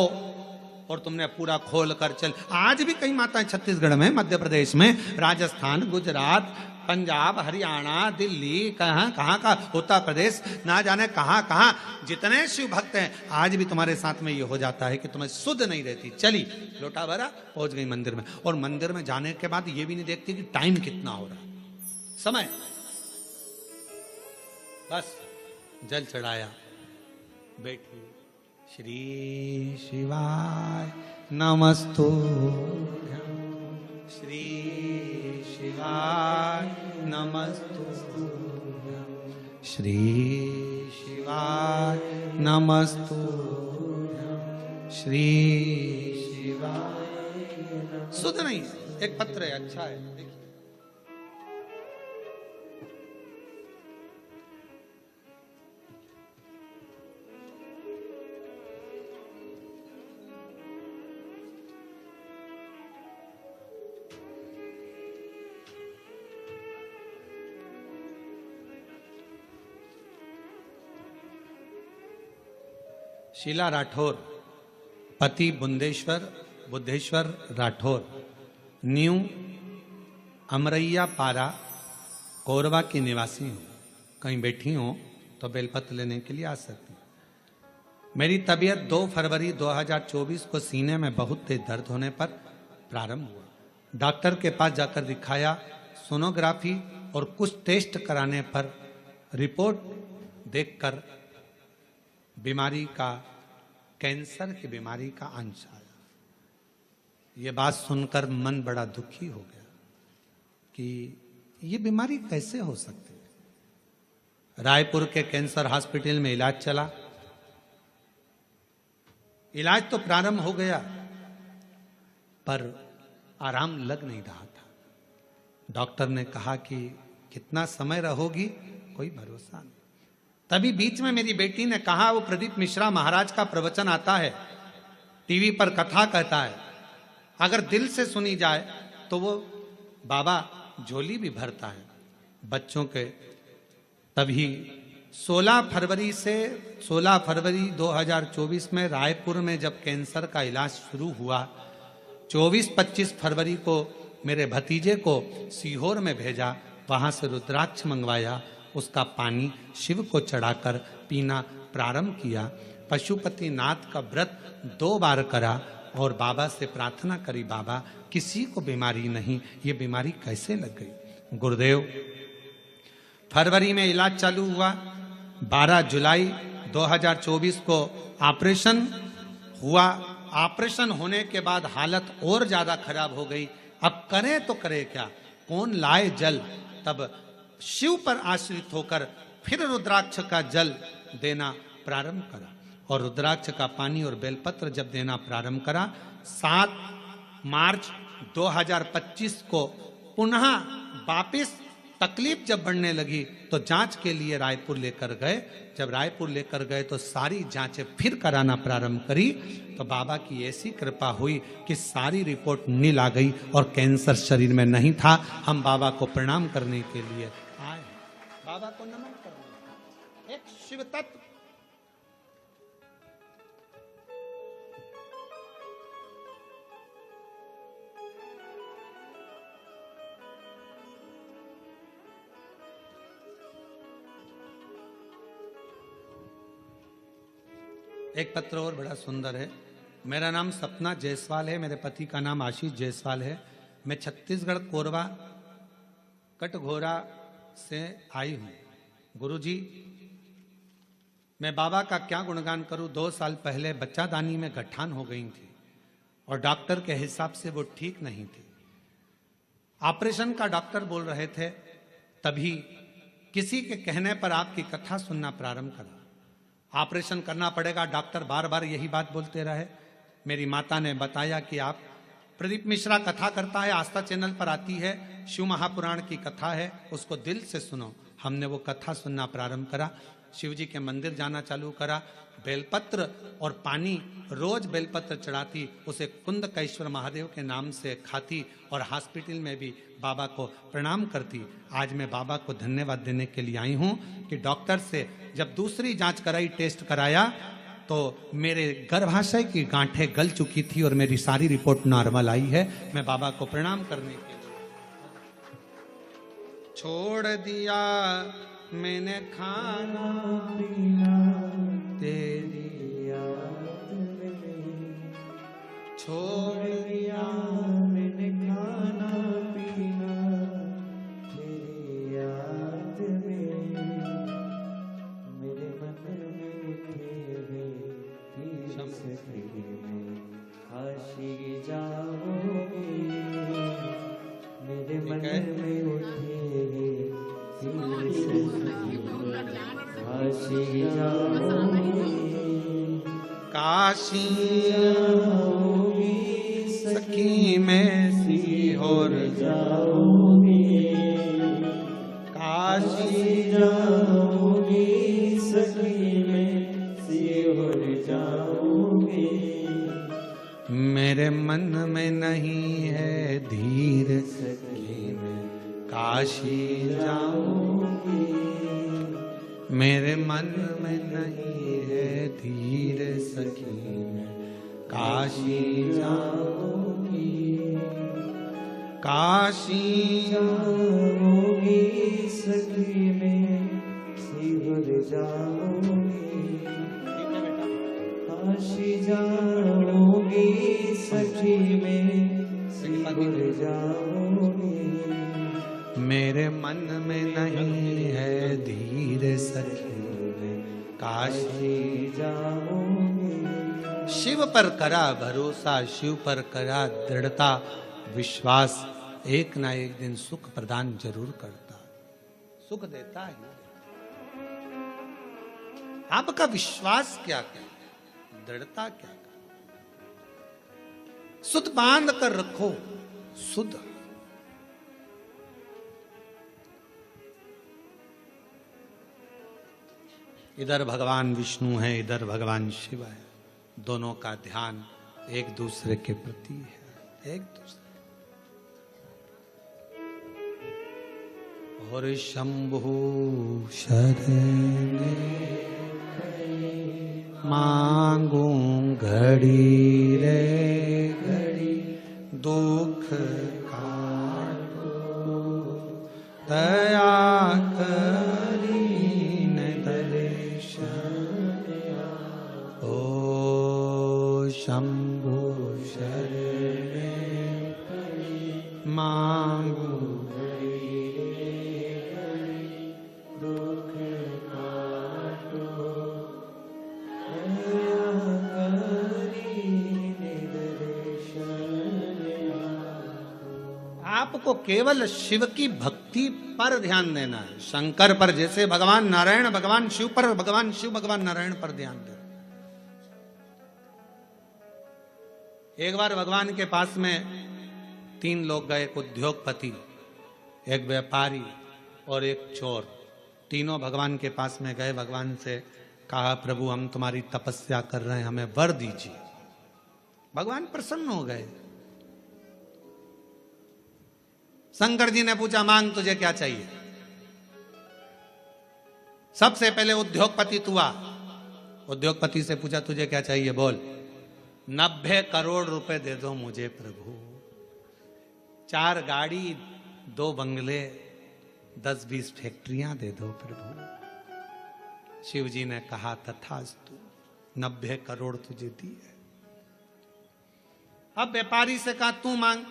और तुमने पूरा खोल कर चल। आज भी कई माताएं छत्तीसगढ़ में, मध्य प्रदेश में, राजस्थान, गुजरात, पंजाब, हरियाणा, दिल्ली, कहाँ कहाँ का, उत्तर प्रदेश, ना जाने कहाँ कहाँ जितने शिव भक्त हैं, आज भी तुम्हारे साथ में ये हो जाता है कि तुम्हें सुध नहीं रहती। चली लोटा भरा, पहुंच गई मंदिर में, और मंदिर में जाने के बाद ये भी नहीं देखती कि टाइम कितना हो रहा, समय, बस जल चढ़ाया, बैठी, श्री शिवाय नमस्तुभ्यं, श्री शिवाय नमस्तुभ्यं, श्री शिवाय नमस्तुभ्यं, श्री शिवाय। सुध नहीं, एक पत्र है, अच्छा है, देखिए। शीला राठौर, पति बुद्धेश्वर राठौर, न्यू अमरैया पारा, कोरबा की निवासी हूँ। कहीं बैठी हो तो बेलपत्र लेने के लिए आ सकती हूँ। मेरी तबीयत 2 फरवरी 2024 को सीने में बहुत तेज दर्द होने पर प्रारंभ हुआ। डॉक्टर के पास जाकर दिखाया, सोनोग्राफी और कुछ टेस्ट कराने पर रिपोर्ट देखकर बीमारी का, कैंसर की बीमारी का अंश आया। ये बात सुनकर मन बड़ा दुखी हो गया कि ये बीमारी कैसे हो सकती है। रायपुर के कैंसर हॉस्पिटल में इलाज चला। इलाज तो प्रारंभ हो गया पर आराम लग नहीं रहा था। डॉक्टर ने कहा कि कितना समय रहोगी, कोई भरोसा नहीं। तभी बीच में मेरी बेटी ने कहा, वो प्रदीप मिश्रा महाराज का प्रवचन आता है, टीवी पर कथा कहता है, अगर दिल से सुनी जाए तो वो बाबा झोली भी भरता है बच्चों के। तभी 16 फरवरी 2024 में रायपुर में जब कैंसर का इलाज शुरू हुआ, 24-25 फरवरी को मेरे भतीजे को सीहोर में भेजा, वहां से रुद्राक्ष मंगवाया, उसका पानी शिव को चढ़ाकर पीना प्रारंभ किया। पशुपतिनाथ का व्रत 2 बार करा और बाबा से प्रार्थना करी, बाबा किसी को बीमारी नहीं, ये बीमारी कैसे लग गई। गुरुदेव, फरवरी में इलाज चालू हुआ। 12 जुलाई 2024 को ऑपरेशन हुआ। ऑपरेशन होने के बाद हालत और ज्यादा खराब हो गई। अब करें तो करें क्या, कौन लाए जल। तब शिव पर आश्रित होकर फिर रुद्राक्ष का जल देना प्रारंभ करा और रुद्राक्ष का पानी और बेलपत्र जब देना प्रारंभ करा, 7 मार्च 2025 को पुनः वापिस तकलीफ जब बढ़ने लगी तो जांच के लिए रायपुर लेकर गए। जब रायपुर लेकर गए तो सारी जांचें फिर कराना प्रारंभ करी तो बाबा की ऐसी कृपा हुई कि सारी रिपोर्ट नील आ गई और कैंसर शरीर में नहीं था। हम बाबा को प्रणाम करने के लिए आए, बाबा को नमन करने। एक शिव तत्व एक पत्र और बड़ा सुंदर है। मेरा नाम सपना जायसवाल है, मेरे पति का नाम आशीष जायसवाल है। मैं छत्तीसगढ़ कोरबा कटघोरा से आई हूँ। गुरुजी, मैं बाबा का क्या गुणगान करूँ। 2 साल पहले बच्चादानी में गठान हो गई थी और डॉक्टर के हिसाब से वो ठीक नहीं थी। ऑपरेशन का डॉक्टर बोल रहे थे, तभी किसी के कहने पर आपकी कथा सुनना प्रारंभ करा। ऑपरेशन करना पड़ेगा, डॉक्टर बार बार यही बात बोलते रहे। मेरी माता ने बताया कि आप प्रदीप मिश्रा कथा करता है, आस्था चैनल पर आती है, शिव महापुराण की कथा है, उसको दिल से सुनो। हमने वो कथा सुनना प्रारंभ करा, शिव जी के मंदिर जाना चालू करा। बेलपत्र और पानी रोज बेलपत्र चढ़ाती, उसे कुंदकेश्वर महादेव के नाम से खाती और हॉस्पिटल में भी बाबा को प्रणाम करती। आज मैं बाबा को धन्यवाद देने के लिए आई हूँ कि डॉक्टर से जब दूसरी जांच कराई, टेस्ट कराया, तो मेरे गर्भाशय की गांठें गल चुकी थी और मेरी सारी रिपोर्ट नॉर्मल आई है। मैं बाबा को प्रणाम करने के लिए छोड़ दिया मैंने खाना पीना तेरी याद में, छोड़ दिया मैंने खाना पीना तेरी याद में, मेरे मन में उठे तीर सखी में काशी जाओगे, मेरे मन में उठे तीर सखी में काशी जाओगे, काशी जाओगी सखी में सीहोर जाओगी, काशी जाओगी सखी में सीहोर जाओगी, मेरे मन में नहीं है धीर सखी में काशी जाओगी, मेरे मन में नहीं है धीर सखी मैं काशी जाऊंगी, काशी जाऊंगी सखी मैं शिवर जाऊंगी, काशी जाऊंगी सखी मैं शिवर जाऊंगी। मेरे मन में नहीं है धीर सखी मैं काशी जाऊंगी। शिव पर करा भरोसा, शिव पर करा दृढ़ता, विश्वास एक ना एक दिन सुख प्रदान जरूर करता, सुख देता ही। आपका विश्वास क्या क्या, दृढ़ता क्या क्या, सुध बांध कर रखो, सुध। इधर भगवान विष्णु है, इधर भगवान शिव है, दोनों का ध्यान एक दूसरे के प्रति है, एक दूसरे। और शंभु शरण मांगू घड़ी रे घड़ी, दुख काटो दया करीन दर्शन। ओ शंभु शरण मांगू आपको केवल शिव की भक्ति पर ध्यान देना है, शंकर पर जैसे भगवान नारायण भगवान शिव पर, भगवान शिव भगवान नारायण पर ध्यान देना। एक बार भगवान के पास में 3 लोग गए, एक उद्योगपति, एक व्यापारी और एक चोर। तीनों भगवान के पास में गए, भगवान से कहा प्रभु हम तुम्हारी तपस्या कर रहे हैं, हमें वर दीजिए। भगवान प्रसन्न हो गए। शंकर जी ने पूछा मांग तुझे क्या चाहिए। सबसे पहले उद्योगपति तू आ। उद्योगपति से पूछा तुझे क्या चाहिए, बोल। 90 करोड़ रुपए दे दो मुझे प्रभु, 4 गाड़ी, 2 बंगले, 10-20 फैक्ट्रियां दे दो प्रभु। शिव जी ने कहा तथास्तु, 90 करोड़ तुझे दिए। अब व्यापारी से कहा तू मांग।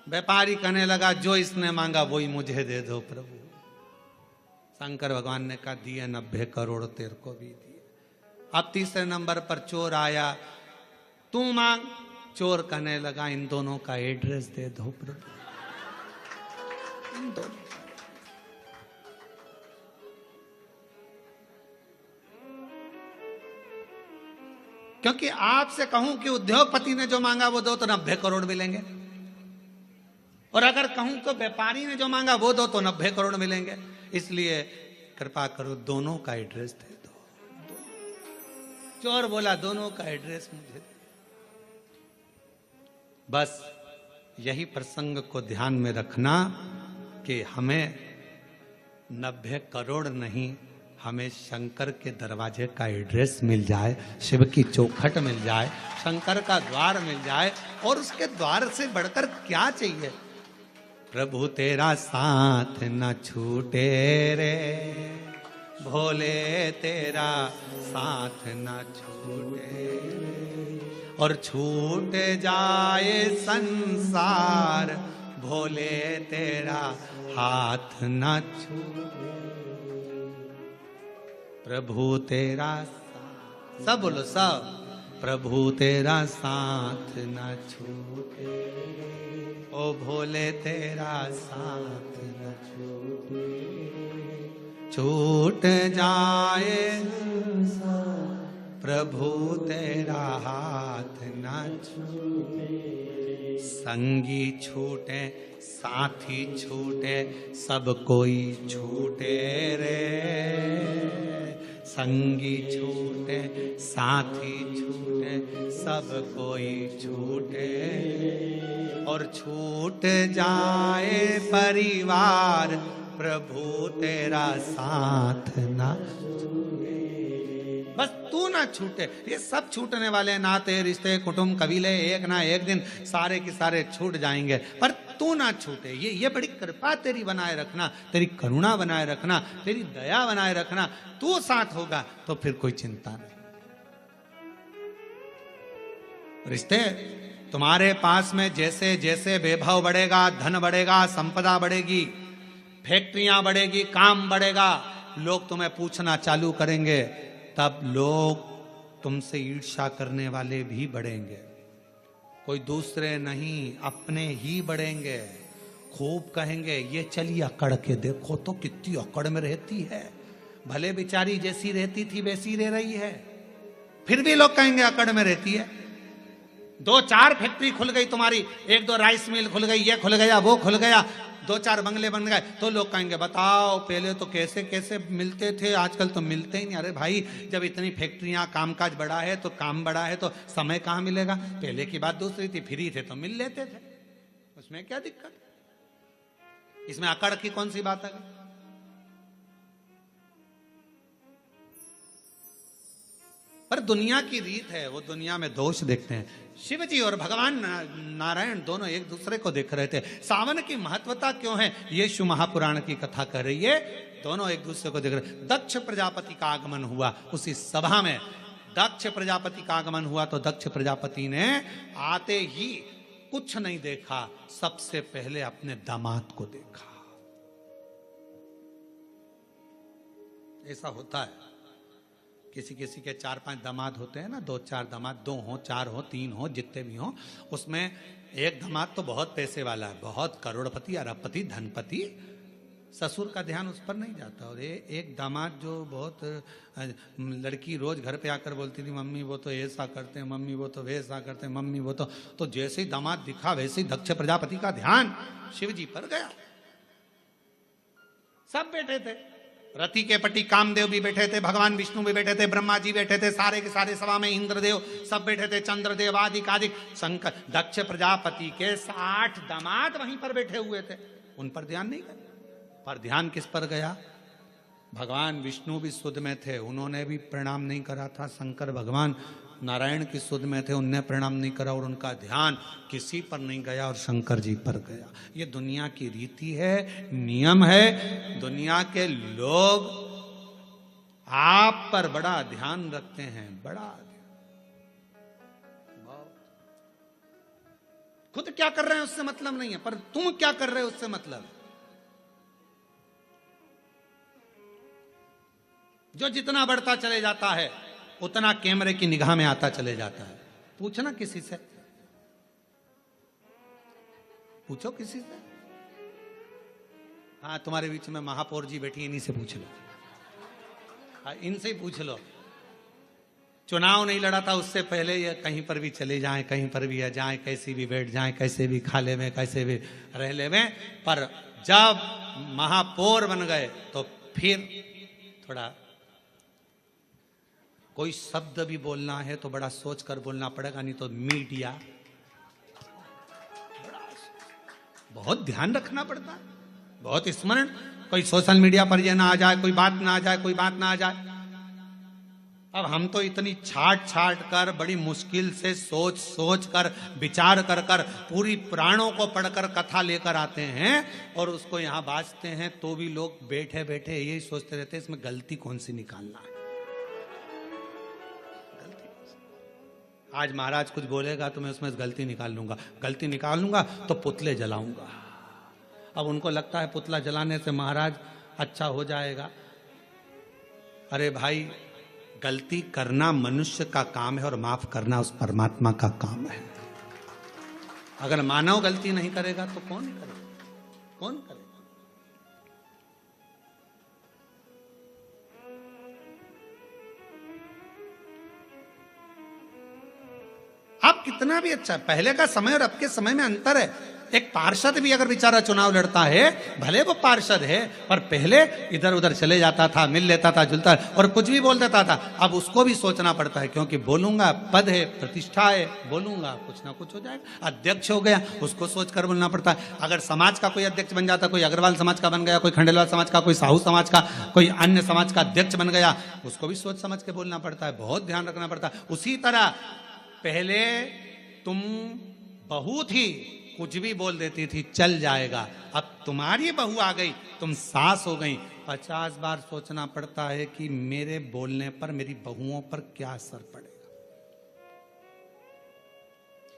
व्यापारी कहने लगा जो इसने मांगा वही मुझे दे दो प्रभु। शंकर भगवान ने कहा दिए 90 करोड़ तेरे को भी दिए। अब तीसरे नंबर पर चोर आया, तू मांग। चोर कहने लगा इन दोनों का एड्रेस दे दो प्रभु, इन दोनों। क्योंकि आपसे कहूं कि उद्योगपति ने जो मांगा वो दो तो 90 करोड़ मिलेंगे, और अगर कहूं तो व्यापारी ने जो मांगा वो दो तो 90 करोड़ मिलेंगे। इसलिए कृपा करो दोनों का एड्रेस दे दो। चोर बोला दोनों का एड्रेस मुझे दे। बस यही प्रसंग को ध्यान में रखना कि हमें 90 करोड़ नहीं, हमें शंकर के दरवाजे का एड्रेस मिल जाए, शिव की चौखट मिल जाए, शंकर का द्वार मिल जाए, और उसके द्वार से बढ़कर क्या चाहिए। प्रभु तेरा साथ न छूटे रे भोले, तेरा साथ न छूटे, और छूट जाए संसार भोले तेरा हाथ न छूटे। प्रभु तेरा साथ, सब बोलो सब, प्रभु तेरा साथ न छूटे, ओ भोले तेरा साथ न छूटे, छूट जाए प्रभु तेरा हाथ न छूटे। संगी छूटे साथी छूटे सब कोई छूटे रे, संगी छूटे साथी छूटे सब कोई छूटे, और छूट जाए परिवार प्रभु तेरा साथ ना, बस तू ना छूटे। ये सब छूटने वाले, नाते रिश्ते कुटुंब कबीले एक ना एक दिन सारे के सारे छूट जाएंगे, पर तू ना छूटे। ये बड़ी कृपा तेरी बनाए रखना, तेरी करुणा बनाए रखना, तेरी दया बनाए रखना। तू साथ होगा तो फिर कोई चिंता नहीं। रिश्ते तुम्हारे पास में जैसे जैसे वैभव बढ़ेगा, धन बढ़ेगा, संपदा बढ़ेगी, फैक्ट्रियां बढ़ेगी, काम बढ़ेगा, लोग तुम्हें पूछना चालू करेंगे, तब लोग तुमसे ईर्ष्या करने वाले भी बढ़ेंगे। कोई दूसरे नहीं, अपने ही बढ़ेंगे। खूब कहेंगे ये चलिए अकड़ के देखो तो कितनी अकड़ में रहती है, भले बेचारी जैसी रहती थी वैसी रह रही है। फिर भी लोग कहेंगे अकड़ में रहती है। 2-4 फैक्ट्री खुल गई तुम्हारी, 1-2 राइस मिल खुल गई, ये खुल गया वो खुल गया, 2-4 बंगले बन गए, तो लोग कहेंगे बताओ पहले तो कैसे कैसे मिलते थे, आजकल तो मिलते ही नहीं। अरे भाई जब इतनी फैक्ट्रियां, कामकाज बढ़ा है तो काम बढ़ा है तो समय कहाँ मिलेगा। पहले की बात दूसरी थी, फ्री थे तो मिल लेते थे, उसमें क्या दिक्कत, इसमें अकड़ की कौन सी बात है। पर दुनिया की रीत है, वो दुनिया में दोष देखते हैं। शिव जी और भगवान नारायण दोनों एक दूसरे को देख रहे थे। सावन की महत्वता क्यों है, ये शिव महापुराण की कथा कर रही है। दोनों एक दूसरे को देख रहे। दक्ष प्रजापति का आगमन हुआ, उसी सभा में दक्ष प्रजापति का आगमन हुआ तो दक्ष प्रजापति ने आते ही कुछ नहीं देखा, सबसे पहले अपने दामाद को देखा। ऐसा होता है, किसी किसी के 4-5 दामाद होते हैं ना, 2-4 दामाद, 2 हो 4 हो 3 हो जितने भी हो, उसमें एक दामाद तो बहुत पैसे वाला है, बहुत करोड़पति, अरबपति, धनपति, ससुर का ध्यान उस पर नहीं जाता। और एक दामाद जो बहुत, लड़की रोज घर पे आकर बोलती थी मम्मी वो तो ऐसा करते हैं, मम्मी वो तो वैसा करते हैं, मम्मी वो तो जैसे ही दामाद दिखा वैसे ही दक्ष प्रजापति का ध्यान शिव जी पर गया। सब बैठे थे, रति के पति कामदेव भी बैठे थे, भगवान विष्णु भी बैठे थे, ब्रह्मा जी बैठे थे, सारे के सारे सभा में इंद्रदेव सब बैठे थे, चंद्रदेव आदि आदि शंकर, दक्ष प्रजापति के 60 दामाद वहीं पर बैठे हुए थे। उन पर ध्यान नहीं गया, पर ध्यान किस पर गया, भगवान विष्णु भी सुध में थे, उन्होंने भी प्रणाम नहीं करा था। शंकर भगवान नारायण की सुध में थे, उनने प्रणाम नहीं करा, और उनका ध्यान किसी पर नहीं गया और शंकर जी पर गया। ये दुनिया की रीति है, नियम है। दुनिया के लोग आप पर बड़ा ध्यान रखते हैं, बड़ा खुद क्या कर रहे हैं उससे मतलब नहीं है, पर तुम क्या कर रहे हो उससे मतलब है। जो जितना बढ़ता चले जाता है उतना कैमरे की निगाह में आता चले जाता है। पूछना किसी से, पूछो किसी से। हाँ, तुम्हारे बीच में महापौर जी बैठी, इन्हीं से पूछ लो, हाँ इनसे ही पूछ लो। चुनाव नहीं लड़ा था उससे पहले ये कहीं पर भी चले जाएं, कहीं पर भी जाएं, कैसे भी बैठ जाएं, कैसे भी खा ले में, कैसे भी रह ले में, पर जब महापौर बन गए तो फिर थोड़ा कोई शब्द भी बोलना है तो बड़ा सोच कर बोलना पड़ेगा, नहीं तो मीडिया बहुत ध्यान रखना पड़ता है, बहुत स्मरण। कोई सोशल मीडिया पर ये ना आ जाए, कोई बात ना आ जाए, कोई बात ना आ जाए। अब हम तो इतनी छाट कर बड़ी मुश्किल से सोच सोच कर विचार कर पूरी पुराणों को पढ़कर कथा लेकर आते हैं और उसको यहाँ बाजते हैं, तो भी लोग बैठे बैठे यही सोचते रहते हैं इसमें गलती कौन सी निकालना है। आज महाराज कुछ बोलेगा तो मैं उसमें गलती निकाल लूंगा, गलती निकाल लूंगा तो पुतले जलाऊंगा। अब उनको लगता है पुतला जलाने से महाराज अच्छा हो जाएगा। अरे भाई, गलती करना मनुष्य का काम है और माफ करना उस परमात्मा का काम है। अगर मानव गलती नहीं करेगा तो कौन करेगा, कौन करेगा। आप कितना भी अच्छा, पहले का समय और अब के समय में अंतर है। एक पार्षद भी अगर बेचारा चुनाव लड़ता है, भले वो पार्षद है, पर पहले इधर उधर चले जाता था, मिल लेता था, जुलता और कुछ भी बोल देता था। अब उसको भी सोचना पड़ता है, क्योंकि बोलूंगा पद है, प्रतिष्ठा है, बोलूंगा कुछ ना कुछ हो जाएगा। अध्यक्ष हो गया, उसको सोचकर बोलना पड़ता है। अगर समाज का कोई अध्यक्ष बन जाता, कोई अग्रवाल समाज का बन गया, कोई खंडेलवाल समाज का, कोई साहू समाज का, कोई अन्य समाज का अध्यक्ष बन गया, उसको भी सोच समझ के बोलना पड़ता है, बहुत ध्यान रखना पड़ता है। उसी तरह पहले तुम बहू थी, कुछ भी बोल देती थी चल जाएगा, अब तुम्हारी बहू आ गई, तुम सास हो गई, 50 बार सोचना पड़ता है कि मेरे बोलने पर मेरी बहुओं पर क्या असर पड़ेगा।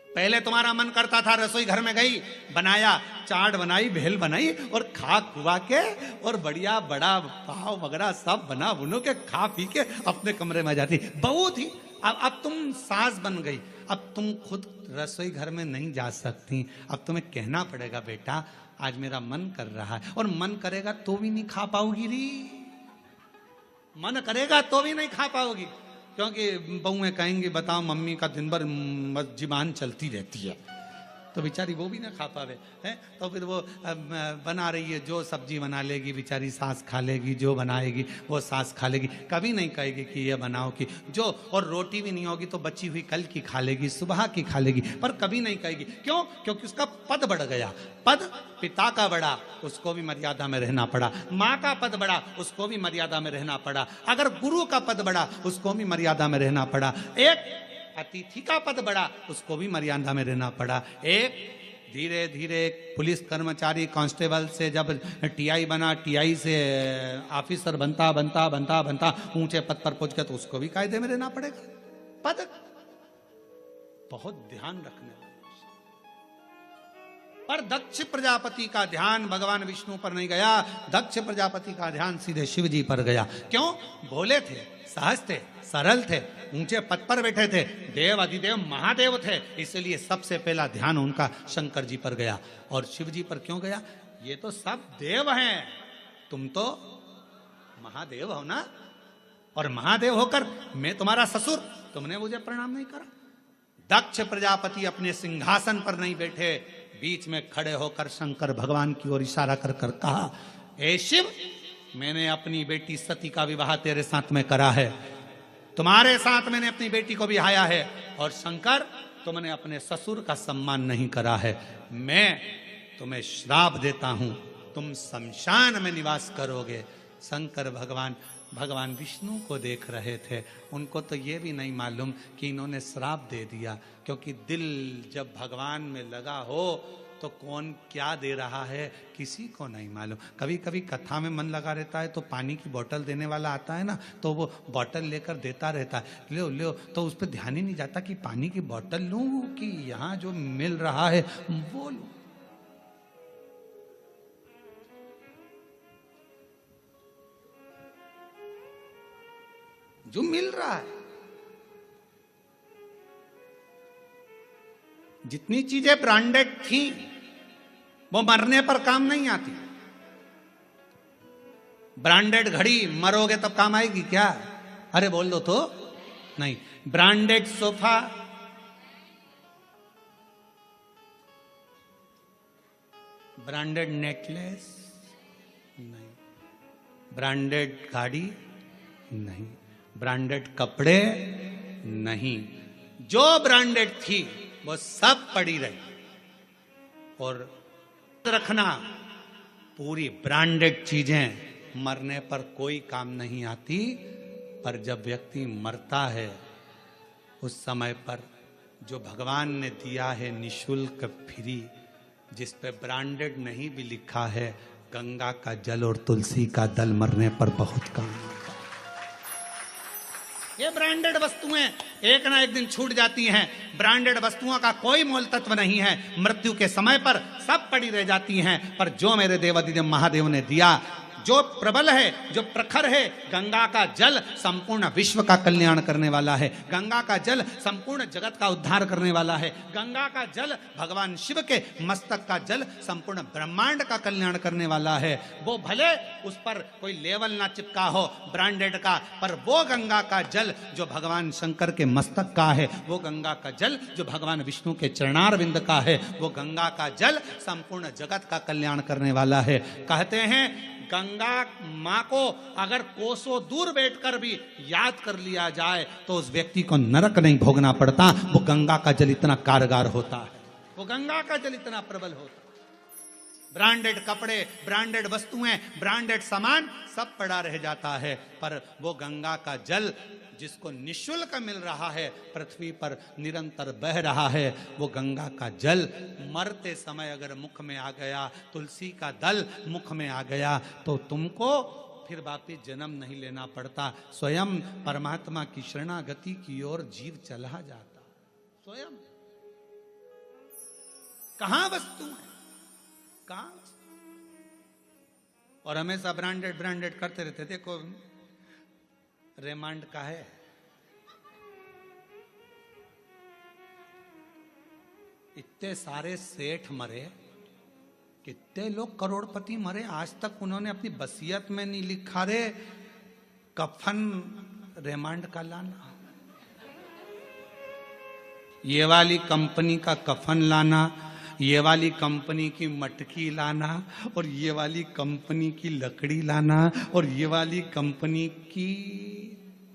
पहले तुम्हारा मन करता था, रसोई घर में गई, बनाया, चाट बनाई, भेल बनाई और खा खुआ के और बढ़िया बड़ा पाव वगैरह सब बना बुनो के खा पी के अपने कमरे में जाती। बहू थी, अब तुम सास बन गई, अब तुम खुद रसोई घर में नहीं जा सकती। अब तुम्हें कहना पड़ेगा बेटा आज मेरा मन कर रहा है, और मन करेगा तो भी नहीं खा पाओगी री, मन करेगा तो भी नहीं खा पाओगी, क्योंकि बहुएं कहेंगी बताओ मम्मी का दिन भर जुबान चलती रहती है, तो बेचारी वो भी ना खा पावे है। तो फिर वो बना रही है, जो सब्जी बना लेगी बेचारी सास खा लेगी, जो बनाएगी वो सास खा लेगी, कभी नहीं कहेगी कि ये बनाओ कि जो, और रोटी भी नहीं होगी तो बची हुई कल की खा लेगी, सुबह की खा लेगी, पर कभी नहीं कहेगी। क्यों? क्योंकि उसका पद बढ़ गया। पद पिता का बढ़ा, उसको भी मर्यादा में रहना पड़ा। माँ का पद बढ़ा, उसको भी मर्यादा में रहना पड़ा। अगर गुरु का पद बढ़ा, उसको भी मर्यादा में रहना पड़ा। एक अतिथि का पद बढ़ा, उसको भी मर्यादा में रहना पड़ा। एक धीरे धीरे पुलिस कर्मचारी कांस्टेबल से जब टीआई बना, टीआई से ऑफिसर बनता बनता बनता बनता ऊंचे पद पर पहुंच गया, तो उसको भी कायदे में रहना पड़ेगा। पद बहुत ध्यान रखने वाला। पर दक्ष प्रजापति का ध्यान भगवान विष्णु पर नहीं गया, दक्ष प्रजापति का ध्यान सीधे शिव जी पर गया। क्यों? भोले थे, सहज थे, सरल थे, ऊंचे पद पर बैठे थे, देव अधिदेव महादेव थे, इसलिए सबसे पहला ध्यान उनका शंकर जी पर गया। और शिव जी पर क्यों गया? ये तो सब देव हैं, तुम तो महादेव हो ना, और महादेव होकर मैं तुम्हारा ससुर, तुमने मुझे प्रणाम नहीं करा। दक्ष प्रजापति अपने सिंहासन पर नहीं बैठे, बीच में खड़े होकर शंकर भगवान की ओर इशारा कर कर कहा, ए शिव, मैंने अपनी बेटी सती का विवाह तेरे साथ में करा है, तुम्हारे साथ मैंने अपनी बेटी को बिहाया है, और शंकर तुमने अपने ससुर का सम्मान नहीं करा है, मैं तुम्हें श्राप देता हूं, तुम शमशान में निवास करोगे। शंकर भगवान विष्णु को देख रहे थे, उनको तो ये भी नहीं मालूम कि इन्होंने श्राप दे दिया, क्योंकि दिल जब भगवान में लगा हो तो कौन क्या दे रहा है किसी को नहीं मालूम। कभी कभी कथा में मन लगा रहता है तो पानी की बोतल देने वाला आता है ना, तो वो बोतल लेकर देता रहता है, लो लो, तो उस पर ध्यान ही नहीं जाता कि पानी की बोतल लूं कि यहाँ जो मिल रहा है वो लूं। जो मिल रहा है, जितनी चीजें ब्रांडेड थी वो मरने पर काम नहीं आती। ब्रांडेड घड़ी मरोगे तब काम आएगी क्या? अरे बोल दो तो नहीं। ब्रांडेड सोफा, ब्रांडेड नेकलेस नहीं, ब्रांडेड गाड़ी नहीं, ब्रांडेड कपड़े नहीं, जो ब्रांडेड थी वो सब पड़ी रही। और रखना, पूरी ब्रांडेड चीजें मरने पर कोई काम नहीं आती, पर जब व्यक्ति मरता है उस समय पर जो भगवान ने दिया है निशुल्क फ्री, जिस पे ब्रांडेड नहीं भी लिखा है, गंगा का जल और तुलसी का दल मरने पर बहुत काम आता है। ये ब्रांडेड वस्तुएं एक ना एक दिन छूट जाती हैं। ब्रांडेड वस्तुओं का कोई मोल तत्व नहीं है, मृत्यु के समय पर सब पड़ी रह जाती हैं। पर जो मेरे देवाधिदेव महादेव ने दिया, जो प्रबल है, जो प्रखर है, गंगा का जल संपूर्ण विश्व का कल्याण करने वाला है। गंगा का जल संपूर्ण जगत का उद्धार करने वाला है। गंगा का जल भगवान शिव के मस्तक का जल संपूर्ण ब्रह्मांड का कल्याण करने वाला है। वो भले उस पर कोई लेवल ना चिपका हो ब्रांडेड का, पर वो गंगा का जल जो भगवान शंकर के मस्तक का है, वो गंगा का जल जो भगवान विष्णु के चरणारविंद का है, वो गंगा का जल संपूर्ण जगत का कल्याण करने वाला है। कहते हैं गंगा माँ को अगर कोसों दूर बैठकर भी याद कर लिया जाए तो उस व्यक्ति को नरक नहीं भोगना पड़ता। वो गंगा का जल इतना कारगर होता है, वो गंगा का जल इतना प्रबल होता है। ब्रांडेड कपड़े, ब्रांडेड वस्तुएं, ब्रांडेड सामान सब पड़ा रह जाता है, पर वो गंगा का जल जिसको निःशुल्क मिल रहा है, पृथ्वी पर निरंतर बह रहा है, वो गंगा का जल मरते समय अगर मुख में आ गया, तुलसी का दल मुख में आ गया, तो तुमको फिर वापिस जन्म नहीं लेना पड़ता। स्वयं परमात्मा की शरणागति की ओर जीव चला जाता। स्वयं कहां वस्तु है, कहां? और हमेशा ब्रांडेड ब्रांडेड करते रहते। देखो रेमांड का है, इतने सारे सेठ मरे, कितने लोग करोड़पति मरे, आज तक उन्होंने अपनी वसीयत में नहीं लिखा रे कफन रेमांड का लाना, ये वाली कंपनी का कफन लाना, ये वाली कंपनी की मटकी लाना, और ये वाली कंपनी की लकड़ी लाना, और ये वाली कंपनी की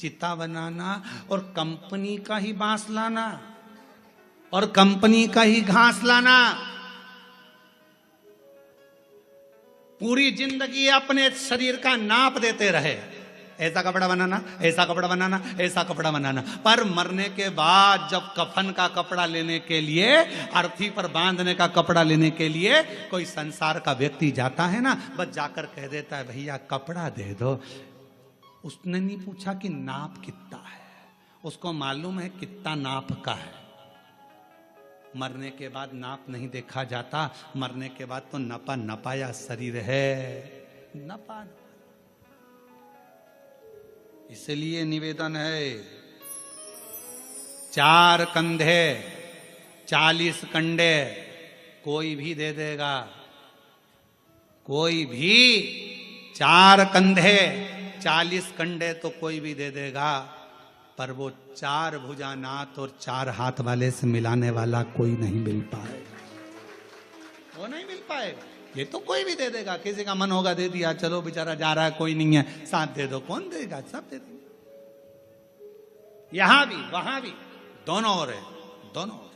चिता बनाना, और कंपनी का ही बांस लाना, और कंपनी का ही घास लाना। पूरी जिंदगी अपने शरीर का नाप देते रहे, ऐसा कपड़ा बनाना, ऐसा कपड़ा बनाना, ऐसा कपड़ा बनाना, पर मरने के बाद जब कफन का कपड़ा लेने के लिए, अर्थी पर बांधने का कपड़ा लेने के लिए कोई संसार का व्यक्ति जाता है ना, बस जाकर कह देता है भैया कपड़ा दे दो। उसने नहीं पूछा कि नाप कितना है, उसको मालूम है कितना नाप का है। मरने के बाद नाप नहीं देखा जाता, मरने के बाद तो नपा नपाया शरीर है, नपा। इसलिए निवेदन है, 4 कंधे 40 कंडे कोई भी दे देगा, कोई भी 4 कंधे 40 कंडे तो कोई भी दे देगा, पर वो 4 भुजानाथ और 4 हाथ वाले से मिलाने वाला कोई नहीं मिल पाएगा, वो नहीं मिल पाएगा। ये तो कोई भी दे देगा, किसी का मन होगा दे दिया, चलो बेचारा जा रहा है कोई नहीं है, साथ दे दो, कौन देगा? सब दे देंगे। यहां भी वहां भी दोनों ओर है, दोनों ओर,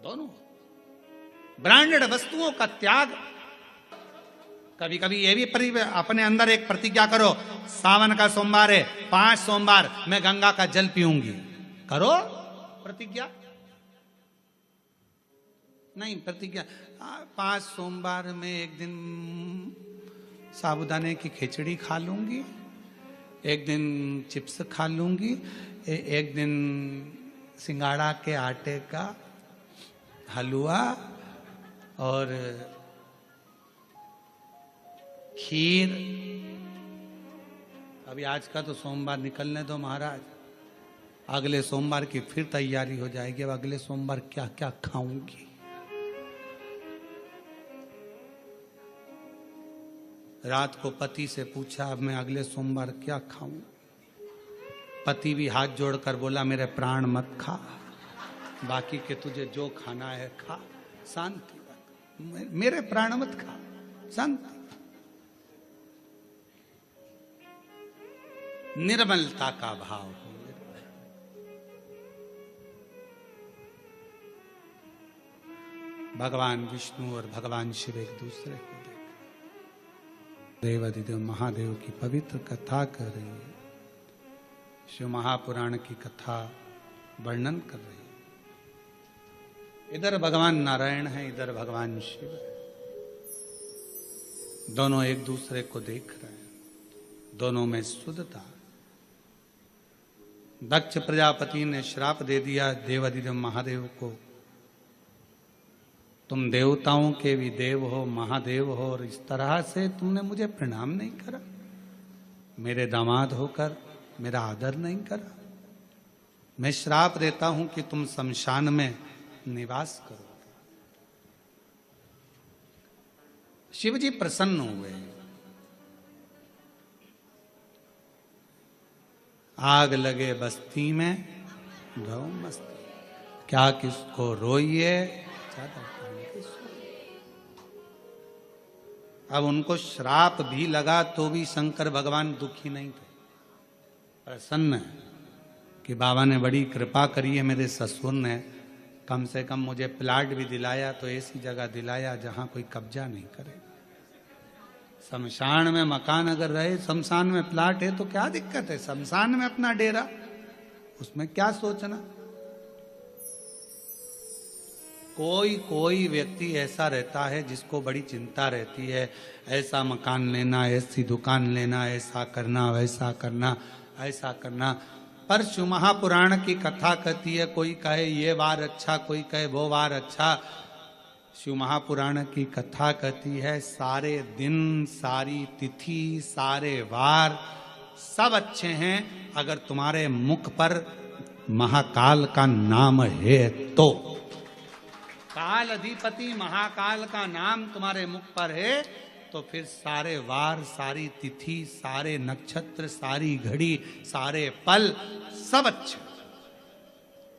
दोनों। ब्रांडेड वस्तुओं का त्याग। कभी कभी ये भी अपने अंदर एक प्रतिज्ञा करो, सावन का सोमवार है, 5 सोमवार मैं गंगा का जल पीऊंगी, करो प्रतिज्ञा। नहीं प्रतिज्ञा, 5 सोमवार में एक दिन साबूदाने की खिचड़ी खा लूंगी, एक दिन चिप्स खा लूंगी, एक दिन सिंगाड़ा के आटे का हलवा और खीर। अभी आज का तो सोमवार निकलने दो महाराज, अगले सोमवार की फिर तैयारी हो जाएगी। अब अगले सोमवार क्या क्या खाऊंगी। रात को पति से पूछा अब मैं अगले सोमवार क्या खाऊं। पति भी हाथ जोड़कर बोला मेरे प्राण मत खा, बाकी के तुझे जो खाना है खा, शांति रख, मेरे प्राण मत खा, शांति। निर्मलता का भाव हो। भगवान विष्णु और भगवान शिव एक दूसरे को देख देवाधिदेव महादेव की पवित्र कथा कर रही है, शिव महापुराण की कथा वर्णन कर रही है। इधर भगवान नारायण है, इधर भगवान शिव है, दोनों एक दूसरे को देख रहे हैं, दोनों में शुद्धता। दक्ष प्रजापति ने श्राप दे दिया देवाधिदेव महादेव को, तुम देवताओं के भी देव हो, महादेव हो, और इस तरह से तुमने मुझे प्रणाम नहीं करा, मेरे दामाद होकर मेरा आदर नहीं करा। मैं श्राप देता हूं कि तुम शमशान में निवास करो। शिव जी प्रसन्न हुए। आग लगे बस्ती में रहो मस्ती, क्या किसको रोइए चादर तान के सोइए। अब उनको श्राप भी लगा तो भी शंकर भगवान दुखी नहीं थे, प्रसन्न है कि बाबा ने बड़ी कृपा करी है, मेरे ससुर ने कम से कम मुझे प्लाट भी दिलाया, तो ऐसी जगह दिलाया जहां कोई कब्जा नहीं करे। शमशान में मकान अगर रहे, शमशान में प्लाट है तो क्या दिक्कत है, शमशान में अपना डेरा, उसमें क्या सोचना। कोई कोई व्यक्ति ऐसा रहता है जिसको बड़ी चिंता रहती है, ऐसा मकान लेना, ऐसी दुकान लेना, ऐसा करना, वैसा करना, ऐसा करना। पर शिव महापुराण की कथा कहती है, कोई कहे ये वार अच्छा, कोई कहे वो वार अच्छा। शिव महापुराण की कथा कहती है सारे दिन, सारी तिथि, सारे वार सब अच्छे हैं अगर तुम्हारे मुख पर महाकाल का नाम है तो। काल अधिपति महाकाल का नाम तुम्हारे मुख पर है तो फिर सारे वार, सारी तिथि, सारे नक्षत्र, सारी घड़ी, सारे पल सब अच्छे।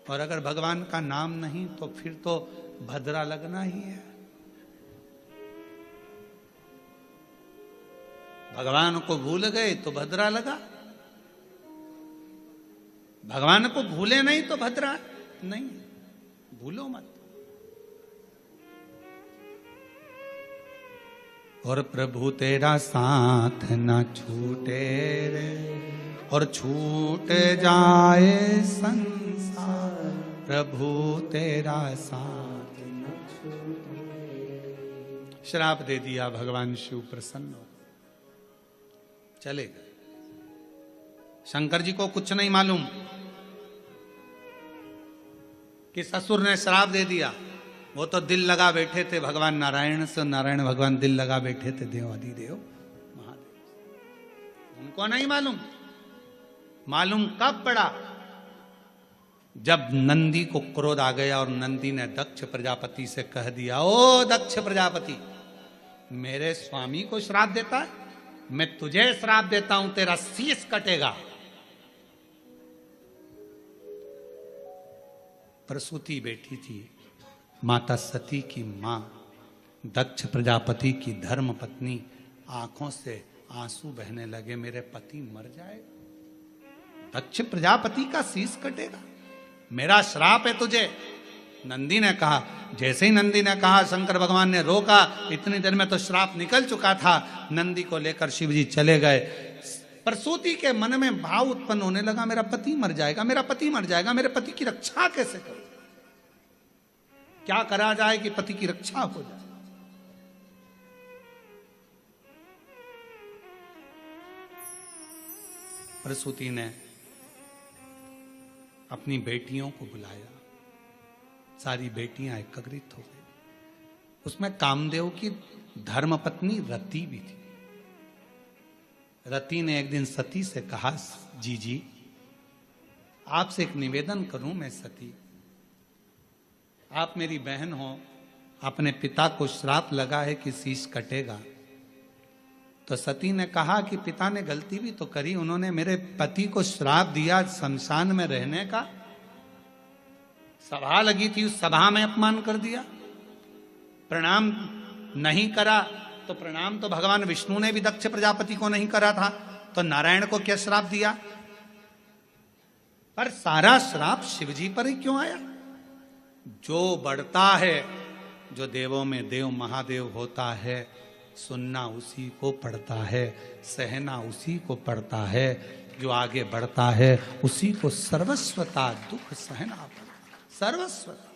और अगर भगवान का नाम नहीं तो फिर तो भद्रा लगना ही है। भगवान को भूल गए तो भद्रा लगा, भगवान को भूले नहीं तो भद्रा नहीं, भूलो मत। और प्रभु तेरा साथ न छूटे रे, और छूट जाए संसार, प्रभु तेरा साथ न छूटे। श्राप दे दिया, भगवान शिव प्रसन्न हो चले गए। शंकर जी को कुछ नहीं मालूम कि ससुर ने श्राप दे दिया, वो तो दिल लगा बैठे थे भगवान नारायण से, नारायण भगवान दिल लगा बैठे थे देव अधिदेव महादेव। उनको नहीं मालूम, मालूम कब पड़ा जब नंदी को क्रोध आ गया और नंदी ने दक्ष प्रजापति से कह दिया, ओ दक्ष प्रजापति, मेरे स्वामी को श्राप देता है, मैं तुझे श्राप देता हूं, तेरा शीश कटेगा। प्रसूति बैठी थी, माता सती की मां, दक्ष प्रजापति की धर्म पत्नी, आंखों से आंसू बहने लगे, मेरे पति मर जाएगा, दक्ष प्रजापति का शीश कटेगा, मेरा श्राप है तुझे। नंदी ने कहा, जैसे ही नंदी ने कहा शंकर भगवान ने रोका, इतनी देर में तो श्राप निकल चुका था। नंदी को लेकर शिव जी चले गए। प्रसूति के मन में भाव उत्पन्न होने लगा, मेरा पति मर जाएगा, मेरा पति मर जाएगा, मेरे पति की रक्षा कैसे करूं, क्या करा जाए कि पति की रक्षा हो जाए। प्रसूति ने अपनी बेटियों को बुलाया, सारी बेटियां एकत्रित हो गई। उसमें कामदेव की धर्मपत्नी रति भी थी। रति ने एक दिन सती से कहा, जी आपसे एक निवेदन करूं मैं सती, आप मेरी बहन हो, अपने पिता को श्राप लगा है कि शीश कटेगा। तो सती ने कहा कि पिता ने गलती भी तो करी, उन्होंने मेरे पति को श्राप दिया शमशान में रहने का, सभा लगी थी उस सभा में अपमान कर दिया, प्रणाम नहीं करा, तो प्रणाम तो भगवान विष्णु ने भी दक्ष प्रजापति को नहीं करा था, तो नारायण को क्या श्राप दिया। पर सारा श्राप शिवजी पर ही क्यों आया। जो बढ़ता है, जो देवों में देव महादेव होता है, सुनना उसी को पड़ता है, सहना उसी को पड़ता है, जो आगे बढ़ता है उसी को सर्वस्वता दुख सहना पड़ता, सर्वस्वता।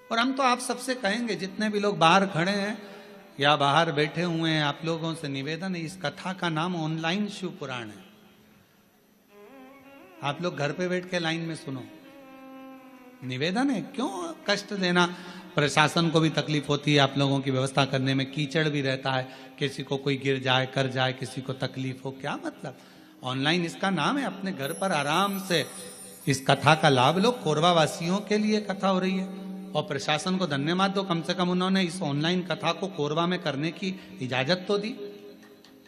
और हम तो आप सबसे कहेंगे, जितने भी लोग बाहर खड़े हैं या बाहर बैठे हुए हैं, आप लोगों से निवेदन है, इस कथा का नाम ऑनलाइन शिव पुराण है। आप लोग घर पे बैठ के लाइन में सुनो, निवेदन है, क्यों कष्ट देना। प्रशासन को भी तकलीफ होती है आप लोगों की व्यवस्था करने में, कीचड़ भी रहता है, किसी को कोई गिर जाए कर जाए, किसी को तकलीफ हो, क्या मतलब। ऑनलाइन इसका नाम है, अपने घर पर आराम से इस कथा का लाभ लो। कोरबा वासियों के लिए कथा हो रही है और प्रशासन को धन्यवाद दो, कम से कम उन्होंने इस ऑनलाइन कथा को कोरबा में करने की इजाजत तो दी,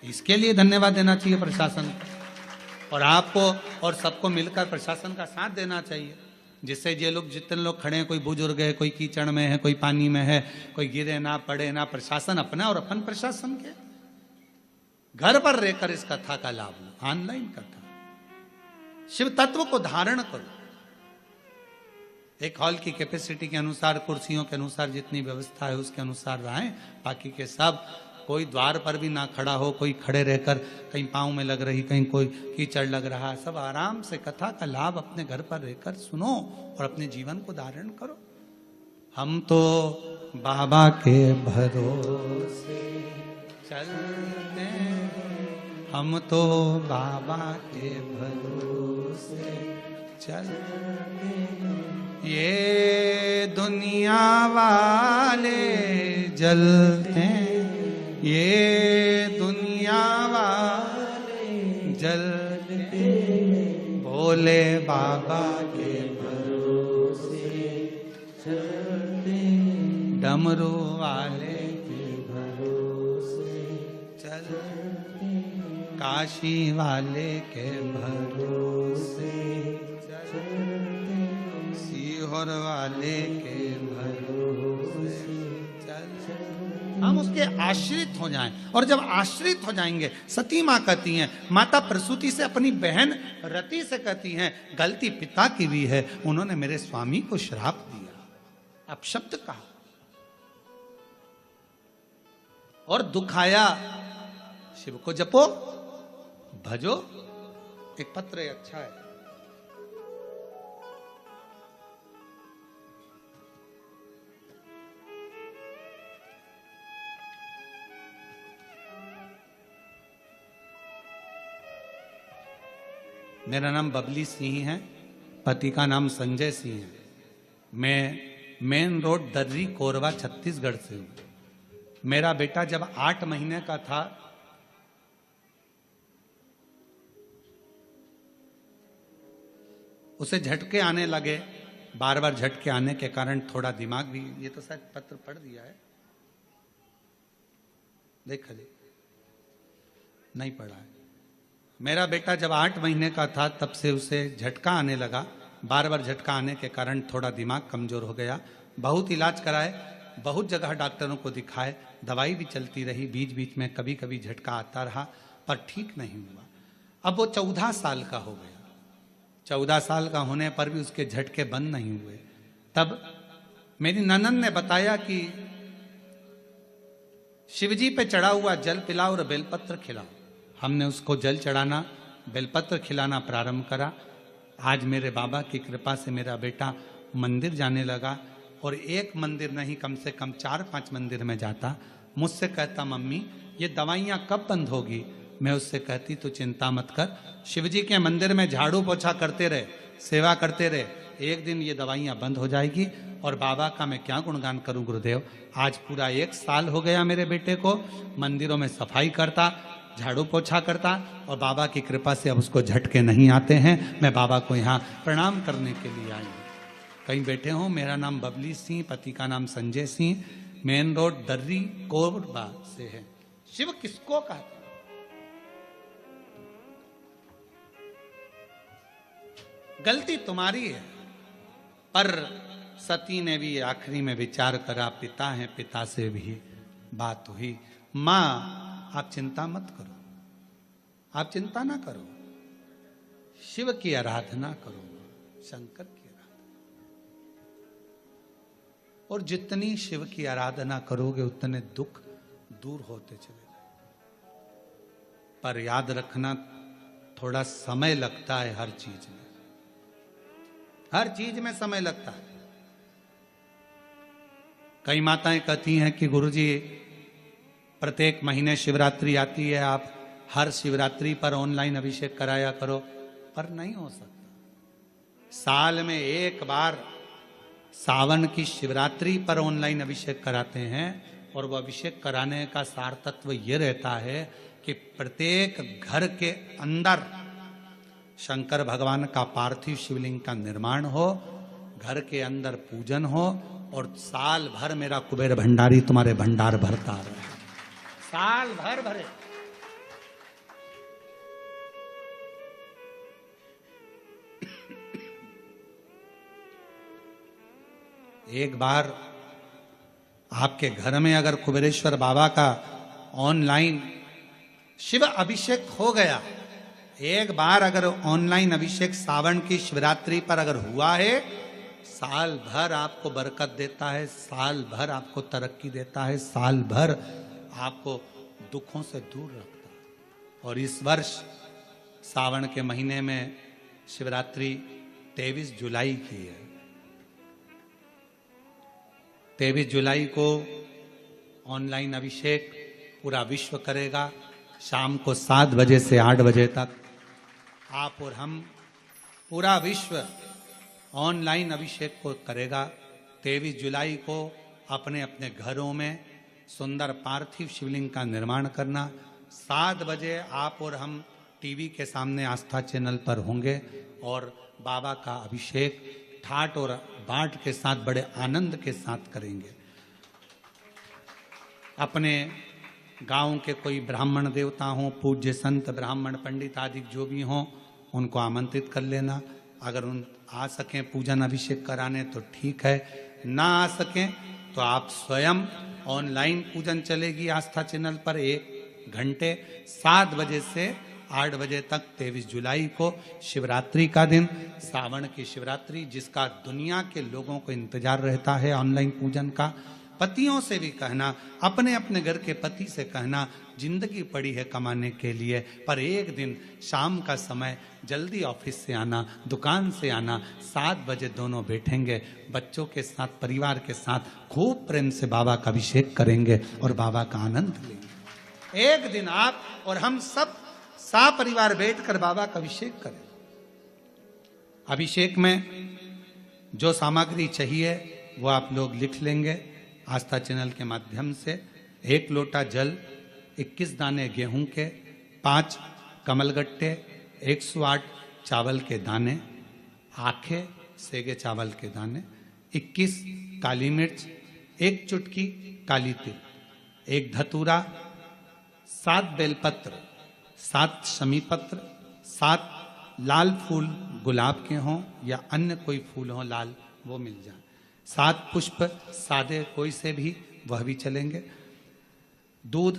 इसके लिए धन्यवाद देना चाहिए प्रशासन को। और आपको और सबको मिलकर प्रशासन का साथ देना चाहिए, जिससे ये लोग जितने लोग खड़े हैं, कोई बुजुर्ग है, कोई कीचड़ में है, कोई पानी में है, कोई गिरे ना पड़े ना, प्रशासन अपना और अपन प्रशासन के, घर पर रहकर इस कथा का लाभ लो। ऑनलाइन कथा, शिव तत्व को धारण करो। एक हॉल की कैपेसिटी के अनुसार, कुर्सियों के अनुसार जितनी व्यवस्था है उसके अनुसार रहें, बाकी के सब कोई द्वार पर भी ना खड़ा हो, कोई खड़े रहकर कहीं पाँव में लग रही, कहीं कोई कीचड़ लग रहा, सब आराम से कथा का लाभ अपने घर पर रहकर सुनो और अपने जीवन को धारण करो। हम तो बाबा के भरोसे चलते, हम तो बाबा के भरोसे चलते, ये दुनिया वाले जलते, ये दुनिया वाले जलते, भोले बाबा के भरोसे चलते, डमरू वाले के भरोसे चलते, काशी वाले के भरोसे चलते, सीहोर वाले के भरोसे चलते। हम उसके आश्रित हो जाएं, और जब आश्रित हो जाएंगे, सती माँ कहती हैं, माता प्रसूति से अपनी बहन रति से कहती हैं, गलती पिता की भी है, उन्होंने मेरे स्वामी को श्राप दिया, अपशब्द कहा और दुखाया। शिव को जपो, भजो। एक पत्र है, अच्छा है, मेरा नाम बबली सिंह है, पति का नाम संजय सिंह है। मैं मेन रोड दर्री कोरबा छत्तीसगढ़ से हूं। मेरा बेटा जब 8 महीने का था, उसे झटके आने लगे, बार बार झटके आने के कारण थोड़ा दिमाग भी, ये तो शायद पत्र पढ़ दिया है, देखा जी, नहीं पढ़ा है। मेरा बेटा जब 8 महीने का था तब से उसे झटका आने लगा, बार बार झटका आने के कारण थोड़ा दिमाग कमजोर हो गया। बहुत इलाज कराए, बहुत जगह डॉक्टरों को दिखाए, दवाई भी चलती रही, बीच बीच में कभी कभी झटका आता रहा, पर ठीक नहीं हुआ। अब वो 14 साल का हो गया, 14 साल का होने पर भी उसके झटके बंद नहीं हुए। तब मेरी ननद ने बताया कि शिवजी पे चढ़ा हुआ जल पिलाओ और बेलपत्र खिलाओ। हमने उसको जल चढ़ाना, बेलपत्र खिलाना प्रारंभ करा। आज मेरे बाबा की कृपा से मेरा बेटा मंदिर जाने लगा, और एक मंदिर नहीं, कम से कम 4-5 मंदिर में जाता। मुझसे कहता, मम्मी ये दवाइयाँ कब बंद होगी। मैं उससे कहती, तू चिंता मत कर, शिवजी के मंदिर में झाड़ू पोछा करते रहे, सेवा करते रहे, एक दिन ये दवाइयाँ बंद हो जाएगी। और बाबा का मैं क्या गुणगान करूं गुरुदेव। आज पूरा 1 साल हो गया मेरे बेटे को, मंदिरों में सफाई करता, झाड़ू पोछा करता, और बाबा की कृपा से अब उसको झटके नहीं आते हैं। मैं बाबा को यहाँ प्रणाम करने के लिए आई हूँ। कहीं बैठे हो, मेरा नाम बबली सिंह, पति का नाम संजय सिंह, मेन रोड दर्री कोरबा से है। शिव किसको कहते हैं? गलती तुम्हारी है, पर सती ने भी आखिरी में विचार करा, पिता है, पिता से भी बात हुई। मां आप चिंता मत करो, आप चिंता ना करो, शिव की आराधना करो, शंकर की आराधना। और जितनी शिव की आराधना करोगे उतने दुख दूर होते चले जाए। पर याद रखना, थोड़ा समय लगता है हर चीज में, हर चीज में समय लगता है। कई माताएं कहती हैं कि गुरुजी प्रत्येक महीने शिवरात्रि आती है, आप हर शिवरात्रि पर ऑनलाइन अभिषेक कराया करो, पर नहीं हो सकता। साल में एक बार सावन की शिवरात्रि पर ऑनलाइन अभिषेक कराते हैं और वह अभिषेक कराने का सार तत्व ये रहता है कि प्रत्येक घर के अंदर शंकर भगवान का पार्थिव शिवलिंग का निर्माण हो, घर के अंदर पूजन हो और साल भर मेरा कुबेर भंडारी तुम्हारे भंडार भरता रहे, साल भर भरे। एक बार आपके घर में अगर कुबेरेश्वर बाबा का ऑनलाइन शिव अभिषेक हो गया, एक बार अगर ऑनलाइन अभिषेक सावन की शिवरात्रि पर अगर हुआ है, साल भर आपको बरकत देता है, साल भर आपको तरक्की देता है, साल भर आपको दुखों से दूर रखता है। और इस वर्ष सावन के महीने में शिवरात्रि 23 जुलाई की है। 23 जुलाई को ऑनलाइन अभिषेक पूरा विश्व करेगा। शाम को 7 बजे से 8 बजे तक आप और हम पूरा विश्व ऑनलाइन अभिषेक को करेगा। 23 जुलाई को अपने अपने घरों में सुंदर पार्थिव शिवलिंग का निर्माण करना। 7 बजे आप और हम टीवी के सामने आस्था चैनल पर होंगे और बाबा का अभिषेक ठाट और बाट के साथ बड़े आनंद के साथ करेंगे। अपने गांव के कोई ब्राह्मण देवता हों, पूज्य संत ब्राह्मण पंडित आदि जो भी हों, उनको आमंत्रित कर लेना। अगर उन आ सकें पूजन अभिषेक कराने तो ठीक है, ना आ सकें तो आप स्वयं ऑनलाइन पूजन चलेगी आस्था चैनल पर 1 घंटे 7 बजे से 8 बजे तक 23 जुलाई को शिवरात्रि का दिन, सावन की शिवरात्रि जिसका दुनिया के लोगों को इंतजार रहता है ऑनलाइन पूजन का। पतियों से भी कहना, अपने अपने घर के पति से कहना, जिंदगी पड़ी है कमाने के लिए, पर एक दिन शाम का समय जल्दी ऑफिस से आना, दुकान से आना, 7 बजे दोनों बैठेंगे, बच्चों के साथ, परिवार के साथ खूब प्रेम से बाबा का अभिषेक करेंगे और बाबा का आनंद लेंगे। एक दिन आप और हम सब परिवार बैठकर बाबा का अभिषेक करें। अभिषेक में जो सामग्री चाहिए वो आप लोग लिख लेंगे आस्था चैनल के माध्यम से। 1 लोटा जल, 21 दाने गेहूं के, 5 कमलगट्टे, 108 चावल के दाने, आखे सेगे चावल के दाने, 21 काली मिर्च, 1 चुटकी काली तिल, 1 धतूरा, 7 बेलपत्र, 7 शमी पत्र, 7 लाल फूल गुलाब के हों या अन्य कोई फूल हो लाल वो मिल जाए, 7 पुष्प सादे कोई से भी वह भी चलेंगे, दूध,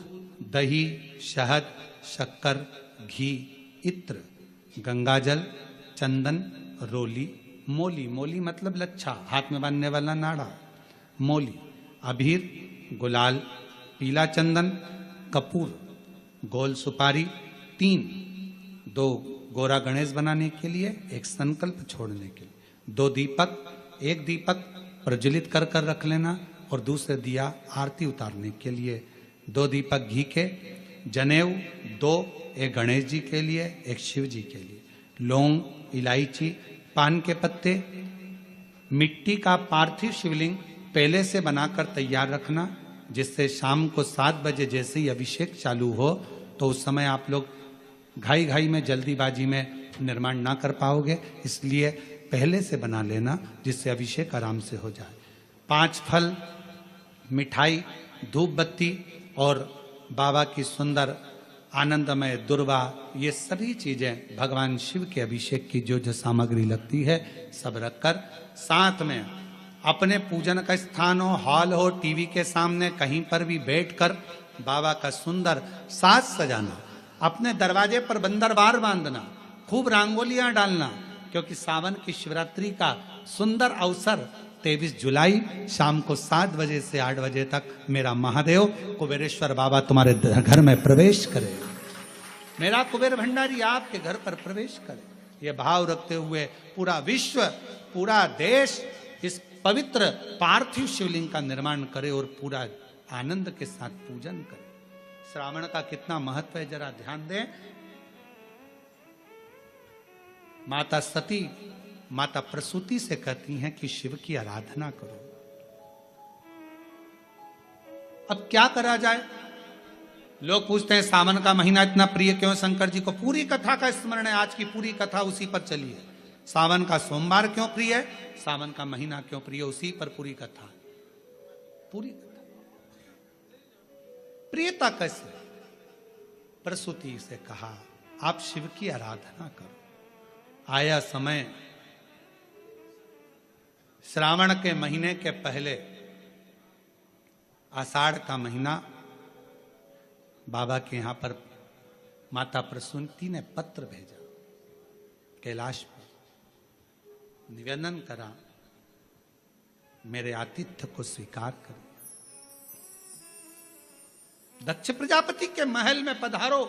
दही, शहद, शक्कर, घी, इत्र, गंगाजल, चंदन, रोली, मोली, मोली मतलब लच्छा, हाथ में बांधने वाला नाड़ा, मोली, अबीर, गुलाल, पीला चंदन, कपूर, गोल सुपारी, 2 गोरा गणेश बनाने के लिए, 1 संकल्प छोड़ने के लिए, 2 दीपक, 1 दीपक प्रज्वलित कर कर रख लेना और दूसरे दिया आरती उतारने के लिए, 2 दीपक घी के, जनेऊ 2, 1 गणेश जी के लिए, 1 शिव जी के लिए, लौंग, इलायची, पान के पत्ते, मिट्टी का पार्थिव शिवलिंग पहले से बनाकर तैयार रखना, जिससे शाम को 7 बजे जैसे ही अभिषेक चालू हो तो उस समय आप लोग घाई घाई में जल्दीबाजी में निर्माण ना कर पाओगे, इसलिए पहले से बना लेना जिससे अभिषेक आराम से हो जाए। 5 फल, मिठाई, धूप बत्ती और बाबा की सुंदर आनंदमय दुर्वा, ये सभी चीजें भगवान शिव के अभिषेक की जो जो सामग्री लगती है सब रखकर, साथ में अपने पूजन का स्थान हो, हॉल हो, टीवी के सामने कहीं पर भी बैठकर बाबा का सुंदर साज सजाना, अपने दरवाजे पर बंदरवार बांधना, खूब रंगोलियां डालना, क्योंकि सावन की शिवरात्रि का सुंदर अवसर 23 जुलाई शाम को 7 बजे से 8 बजे तक मेरा महादेव कुबेरेश्वर बाबा तुम्हारे घर में प्रवेश करे, मेरा कुबेर भंडारी आपके घर पर प्रवेश करे। ये भाव रखते हुए पूरा विश्व, पूरा देश इस पवित्र पार्थिव शिवलिंग का निर्माण करे और पूरा आनंद के साथ पूजन करे। श्रावण का कितना महत्व है जरा ध्यान दें। माता सती माता प्रसूति से कहती हैं कि शिव की आराधना करो। अब क्या करा जाए? लोग पूछते हैं सावन का महीना इतना प्रिय क्यों शंकर जी को? पूरी कथा का स्मरण है, आज की पूरी कथा उसी पर चली है। सावन का सोमवार क्यों प्रिय है, सावन का महीना क्यों प्रिय, उसी पर पूरी कथा। पूरी कथा प्रियता कैसे? प्रसूति से कहा आप शिव की आराधना करो। आया समय, श्रावण के महीने के पहले आषाढ़ का महीना, बाबा के यहां पर माता प्रसूति ने पत्र भेजा, कैलाश पर निवेदन करा मेरे आतिथ्य को स्वीकार करिए। दक्ष प्रजापति के महल में पधारो,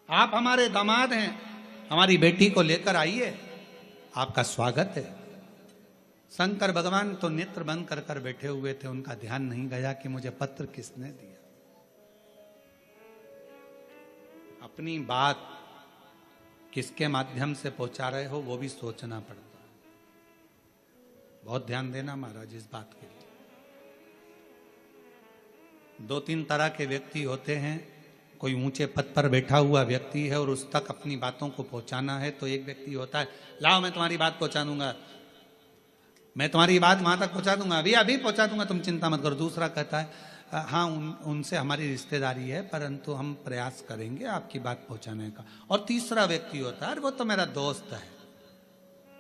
आप हमारे दामाद हैं, हमारी बेटी को लेकर आइए, आपका स्वागत है। शंकर भगवान तो नेत्र बंद कर कर बैठे हुए थे, उनका ध्यान नहीं गया कि मुझे पत्र किसने दिया। अपनी बात किसके माध्यम से पहुंचा रहे हो वो भी सोचना पड़ता है। बहुत ध्यान देना महाराज इस बात के लिए। दो तीन तरह के व्यक्ति होते हैं। कोई ऊंचे पद पर बैठा हुआ व्यक्ति है और उस तक अपनी बातों को पहुंचाना है, तो एक व्यक्ति होता है लाओ मैं तुम्हारी बात पहुंचा दूंगा, मैं तुम्हारी बात वहां तक पहुंचा दूंगा, अभी अभी पहुंचा दूंगा, तुम चिंता मत करो। दूसरा कहता है हाँ उनसे हमारी रिश्तेदारी है परंतु हम प्रयास करेंगे आपकी बात पहुंचाने का। और तीसरा व्यक्ति होता है वो तो मेरा दोस्त है,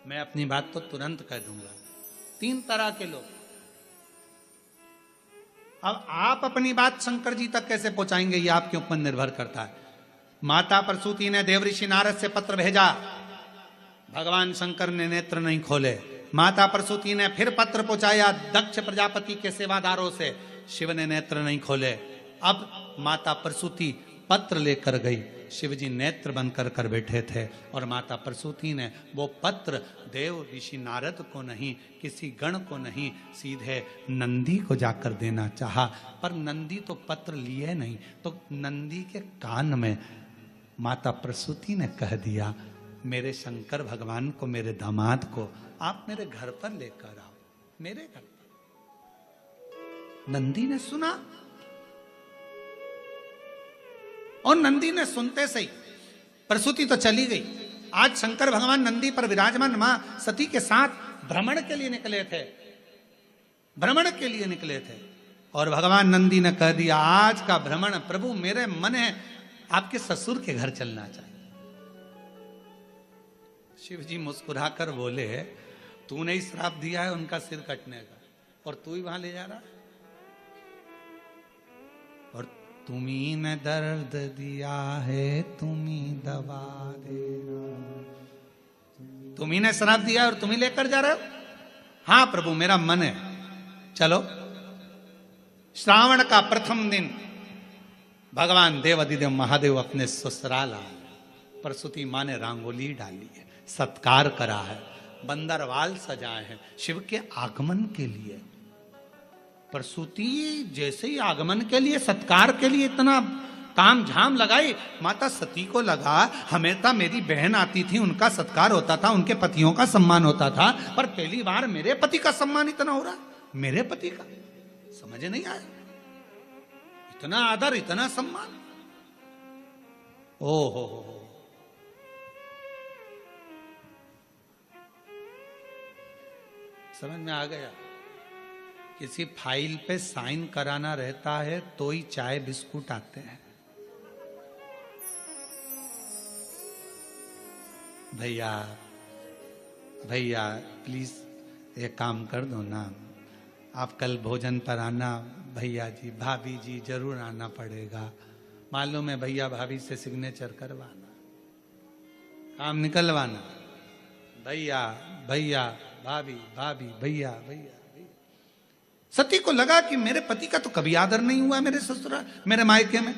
मैं अपनी बात तो तुरंत कह दूंगा। तीन तरह के लोग। अब आप अपनी बात शंकर जी तक कैसे पहुंचाएंगे ये आपके ऊपर निर्भर करता है। माता प्रसूति ने देव ऋषि नारद से पत्र भेजा, भगवान शंकर ने नेत्र नहीं खोले। माता प्रसूति ने फिर पत्र पहुंचाया दक्ष प्रजापति के सेवादारों से, शिव ने नेत्र नहीं खोले। अब माता प्रसूति पत्र लेकर गई, शिवजी नेत्र बंद कर कर बैठे थे और माता प्रसूति ने वो पत्र देव ऋषि नारद को नहीं, किसी गण को नहीं, सीधे नंदी को जाकर देना चाहा। पर नंदी तो पत्र लिए नहीं, तो नंदी के कान में माता प्रसूति ने कह दिया मेरे शंकर भगवान को, मेरे दामाद को आप मेरे घर पर लेकर आओ, मेरे घर पर। नंदी ने सुना और नंदी ने सुनते सही प्रसूति तो चली गई। आज शंकर भगवान नंदी पर विराजमान मां सती के साथ भ्रमण के लिए निकले थे, भ्रमण के लिए निकले थे। और भगवान नंदी ने कह दिया आज का भ्रमण प्रभु मेरे मन है आपके ससुर के घर चलना चाहिए। शिव जी मुस्कुराकर बोले तूने ही श्राप दिया है उनका सिर कटने का और तू ही वहां ले जा रहा है। और तुम्ही ने दर्द दिया है तुम्ही दवा देना, तुम्ही ने श्राप दिया और तुम्ही लेकर जा रहे हो। हाँ प्रभु मेरा मन है, चलो। श्रावण का प्रथम दिन भगवान देवाधिदेव महादेव अपने ससुराल आए। प्रसूति मां ने रंगोली डाली है, सत्कार करा है, बंदरवाल सजाए हैं शिव के आगमन के लिए। प्रसूति जैसे ही आगमन के लिए, सत्कार के लिए इतना ताम झाम लगाई, माता सती को लगा हमेशा मेरी बहन आती थी उनका सत्कार होता था, उनके पतियों का सम्मान होता था, पर पहली बार मेरे पति का सम्मान इतना हो रहा, मेरे पति का समझ नहीं आया। इतना आदर, इतना सम्मान, ओ हो। समझ में आ गया। किसी फाइल पे साइन कराना रहता है तो ही चाय बिस्कुट आते हैं। भैया भैया प्लीज ये काम कर दो ना, आप कल भोजन पर आना। भैया जी भाभी जी जरूर आना पड़ेगा, मालूम है भैया भाभी से सिग्नेचर करवाना, काम निकलवाना। भैया भैया भाभी भाभी भैया भैया। सती को लगा कि मेरे पति का तो कभी आदर नहीं हुआ मेरे ससुराल, मेरे मायके में,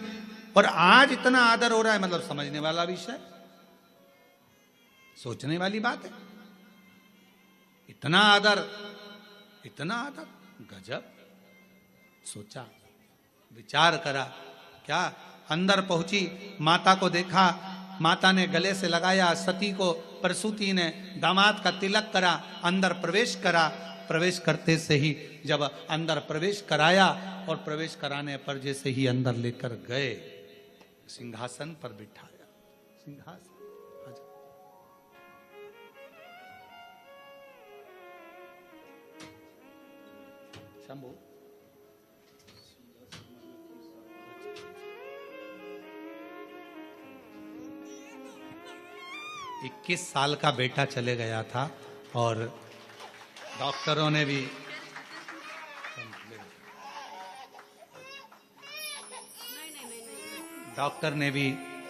और आज इतना आदर हो रहा है, मतलब समझने वाला विषय, सोचने वाली बात है। इतना आदर, इतना आदर, गजब। सोचा, विचार करा, क्या अंदर पहुंची, माता को देखा, माता ने गले से लगाया, सती को प्रसूति ने दामाद का तिलक करा, अंदर प्रवेश करा। प्रवेश करते से ही जब अंदर प्रवेश कराया और प्रवेश कराने पर जैसे ही अंदर लेकर गए, सिंहासन पर बिठाया। सिंहासन शंभू 21 साल का बेटा चले गया था और डॉक्टरों ने भी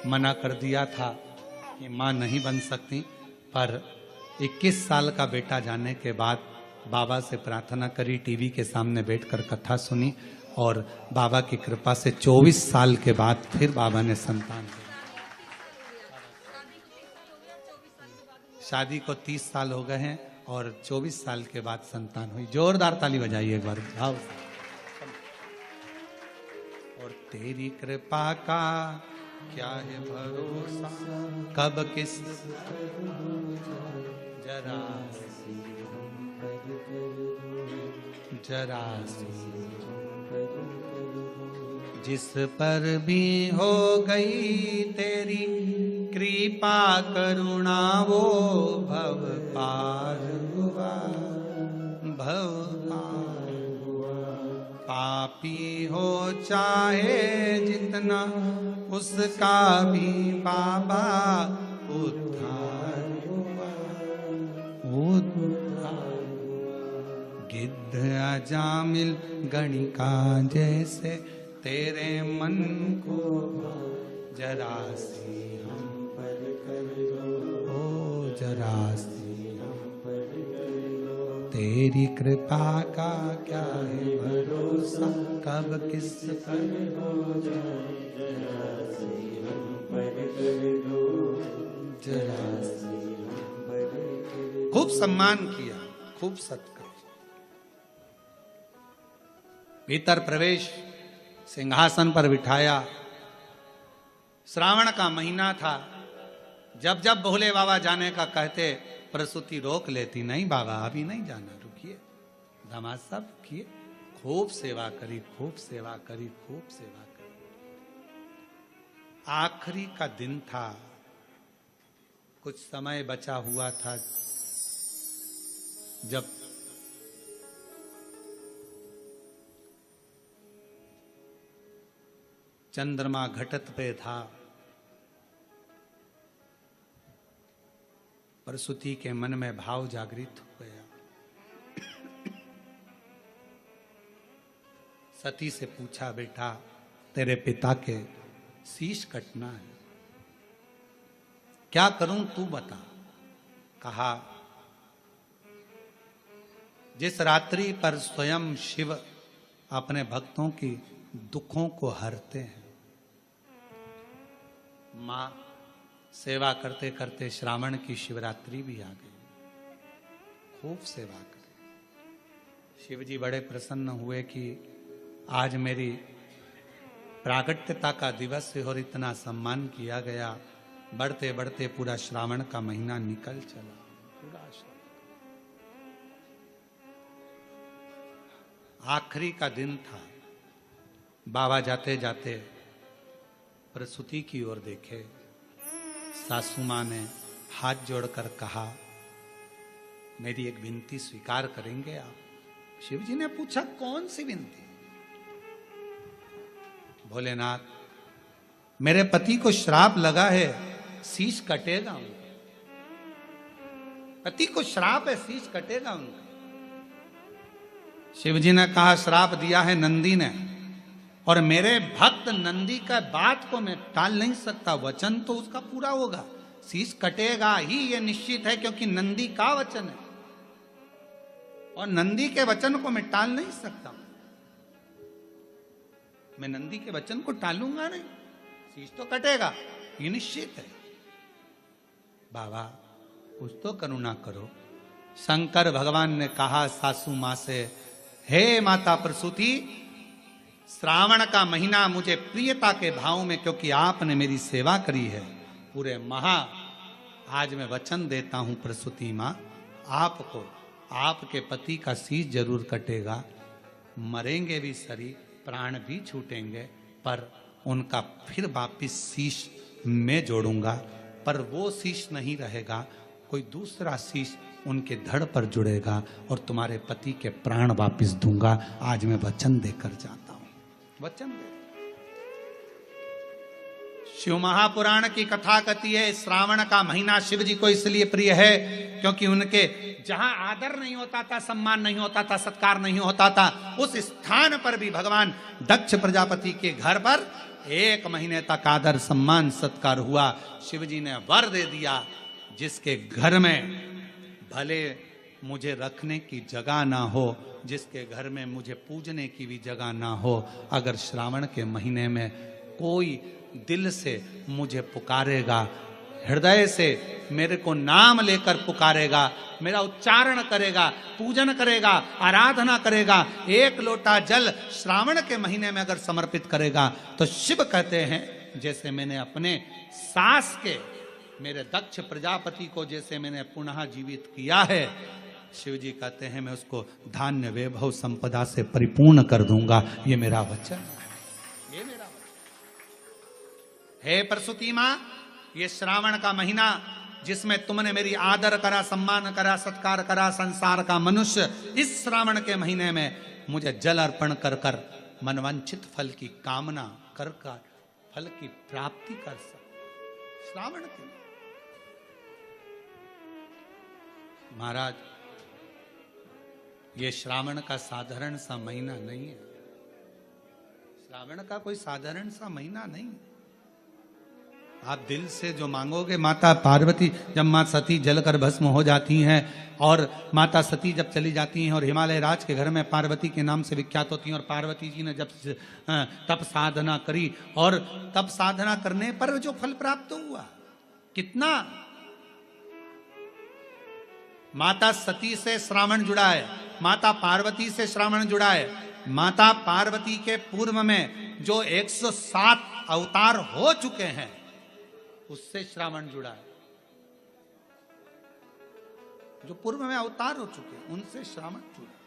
मना कर दिया था कि मां नहीं बन सकती। पर 21 साल का बेटा जाने के बाद बाबा से प्रार्थना करी, टीवी के सामने बैठकर कथा सुनी और बाबा की कृपा से 24 साल के बाद फिर बाबा ने संतान दी। शादी को 30 साल हो गए हैं और 24 साल के बाद संतान हुई। जोरदार ताली बजाइए एक बार भाव से। और तेरी कृपा का क्या है भरोसा, कब किस जरा जरा जिस पर भी हो गई तेरी कृपा करुणा वो भव पार हुआ, भव पार हुआ। पापी हो चाहे जितना उसका भी बाबा उद्धार हुआ, उद्धार हुआ। गिद्ध अजामिल गणिका जैसे तेरे मन को जरा सी हम पर कर दो, ओ जरा सी हम पर कर दो। तेरी कृपा का क्या है भरोसा, कब किस पर हो जाए, जरा सी हम पर कर दो, जरा सी हम पर कर दो। खूब सम्मान किया, खूब सत्कार। भीतर प्रवेश, सिंहासन पर बिठाया। श्रावण का महीना था। जब जब भोले बाबा जाने का कहते, प्रसूति रोक लेती, नहीं बाबा अभी नहीं जाना, रुकिए। दामाद साहब किए, खूब सेवा करी, खूब सेवा करी, खूब सेवा करी। आखिरी का दिन था, कुछ समय बचा हुआ था। जब चंद्रमा घटत पे था, प्रसूति के मन में भाव जागृत हो गया। सती से पूछा, बेटा तेरे पिता के शीश कटना है, क्या करूं तू बता। कहा, जिस रात्रि पर स्वयं शिव अपने भक्तों की दुखों को हरते हैं, मां सेवा करते करते श्रावण की शिवरात्रि भी आ गई, खूब सेवा करी। शिव जी बड़े प्रसन्न हुए कि आज मेरी प्रागट्यता का दिवस है और इतना सम्मान किया गया। बढ़ते बढ़ते पूरा श्रावण का महीना निकल चला, पूरा आखिरी का दिन था। बाबा जाते जाते प्रसूति की ओर देखे। सासू मां ने हाथ जोड़कर कहा, मेरी एक विनती स्वीकार करेंगे आप। शिव जी ने पूछा, कौन सी विनती। भोलेनाथ, मेरे पति को श्राप लगा है, शीश कटेगा उनका। पति को श्राप है, शीश कटेगा उनका। शिव जी ने कहा, श्राप दिया है नंदी ने, और मेरे भक्त नंदी का बात को मैं टाल नहीं सकता। वचन तो उसका पूरा होगा, शीश कटेगा ही ये निश्चित है, क्योंकि नंदी का वचन है और नंदी के वचन को मैं टाल नहीं सकता। मैं नंदी के वचन को टालूंगा नहीं, शीश तो कटेगा, ये निश्चित है। बाबा कुछ तो करुणा करो। शंकर भगवान ने कहा सासू मां से, हे माता प्रसूति, श्रावण का महीना मुझे प्रियता के भाव में, क्योंकि आपने मेरी सेवा करी है, पूरे आज मैं वचन देता हूं प्रसूति मां, आपको आपके पति का शीश जरूर कटेगा, मरेंगे भी शरीर, प्राण भी छूटेंगे, पर उनका फिर वापिस शीश मैं जोड़ूंगा, पर वो शीश नहीं रहेगा, कोई दूसरा शीश उनके धड़ पर जुड़ेगा और तुम्हारे पति के प्राण वापिस दूंगा। आज मैं वचन देकर जाता हूं, वचन दे। शिव महापुराण की कथा कहती है, श्रावण का महीना शिव जी को इसलिए प्रिय है क्योंकि उनके जहां आदर नहीं होता था, सम्मान नहीं होता था, सत्कार नहीं होता था, उस स्थान पर भी भगवान दक्ष प्रजापति के घर पर 1 महीने तक आदर सम्मान सत्कार हुआ। शिव जी ने वर दे दिया, जिसके घर में भले मुझे रखने की जगह ना हो, जिसके घर में मुझे पूजने की भी जगह ना हो, अगर श्रावण के महीने में कोई दिल से मुझे पुकारेगा, हृदय से मेरे को नाम लेकर पुकारेगा, मेरा उच्चारण करेगा, पूजन करेगा, आराधना करेगा, 1 लोटा जल श्रावण के महीने में अगर समर्पित करेगा, तो शिव कहते हैं जैसे मैंने अपने सास के, मेरे दक्ष प्रजापति को जैसे मैंने पुनः जीवित किया है, शिव जी कहते हैं मैं उसको धान्य वैभव संपदा से परिपूर्ण कर दूंगा। ये मेरा वचन है, ये मेरा वचन है प्रसूति मां। ये श्रावण का महीना जिसमें तुमने मेरी आदर करा, सम्मान करा, सत्कार करा, संसार का मनुष्य इस श्रावण के महीने में मुझे जल अर्पण कर कर मनवांछित फल की कामना कर कर फल की प्राप्ति कर सक। श्रावण के महाराज, ये श्रावण का साधारण सा महीना नहीं है, श्रावण का कोई साधारण सा महीना नहीं। आप दिल से जो मांगोगे, माता पार्वती जब मां सती जलकर भस्म हो जाती हैं और माता सती जब चली जाती हैं और हिमालय राज के घर में पार्वती के नाम से विख्यात होती हैं, और पार्वती जी ने जब तप साधना करी और तप साधना करने पर जो फल प्राप्त हुआ, कितना माता सती से श्रावण जुड़ा है, माता पार्वती से श्रावण जुड़ा है। माता पार्वती के पूर्व में जो 107 अवतार हो चुके हैं उससे श्रावण जुड़ा है, जो पूर्व में अवतार हो चुके हैं उनसे श्रावण जुड़ा है।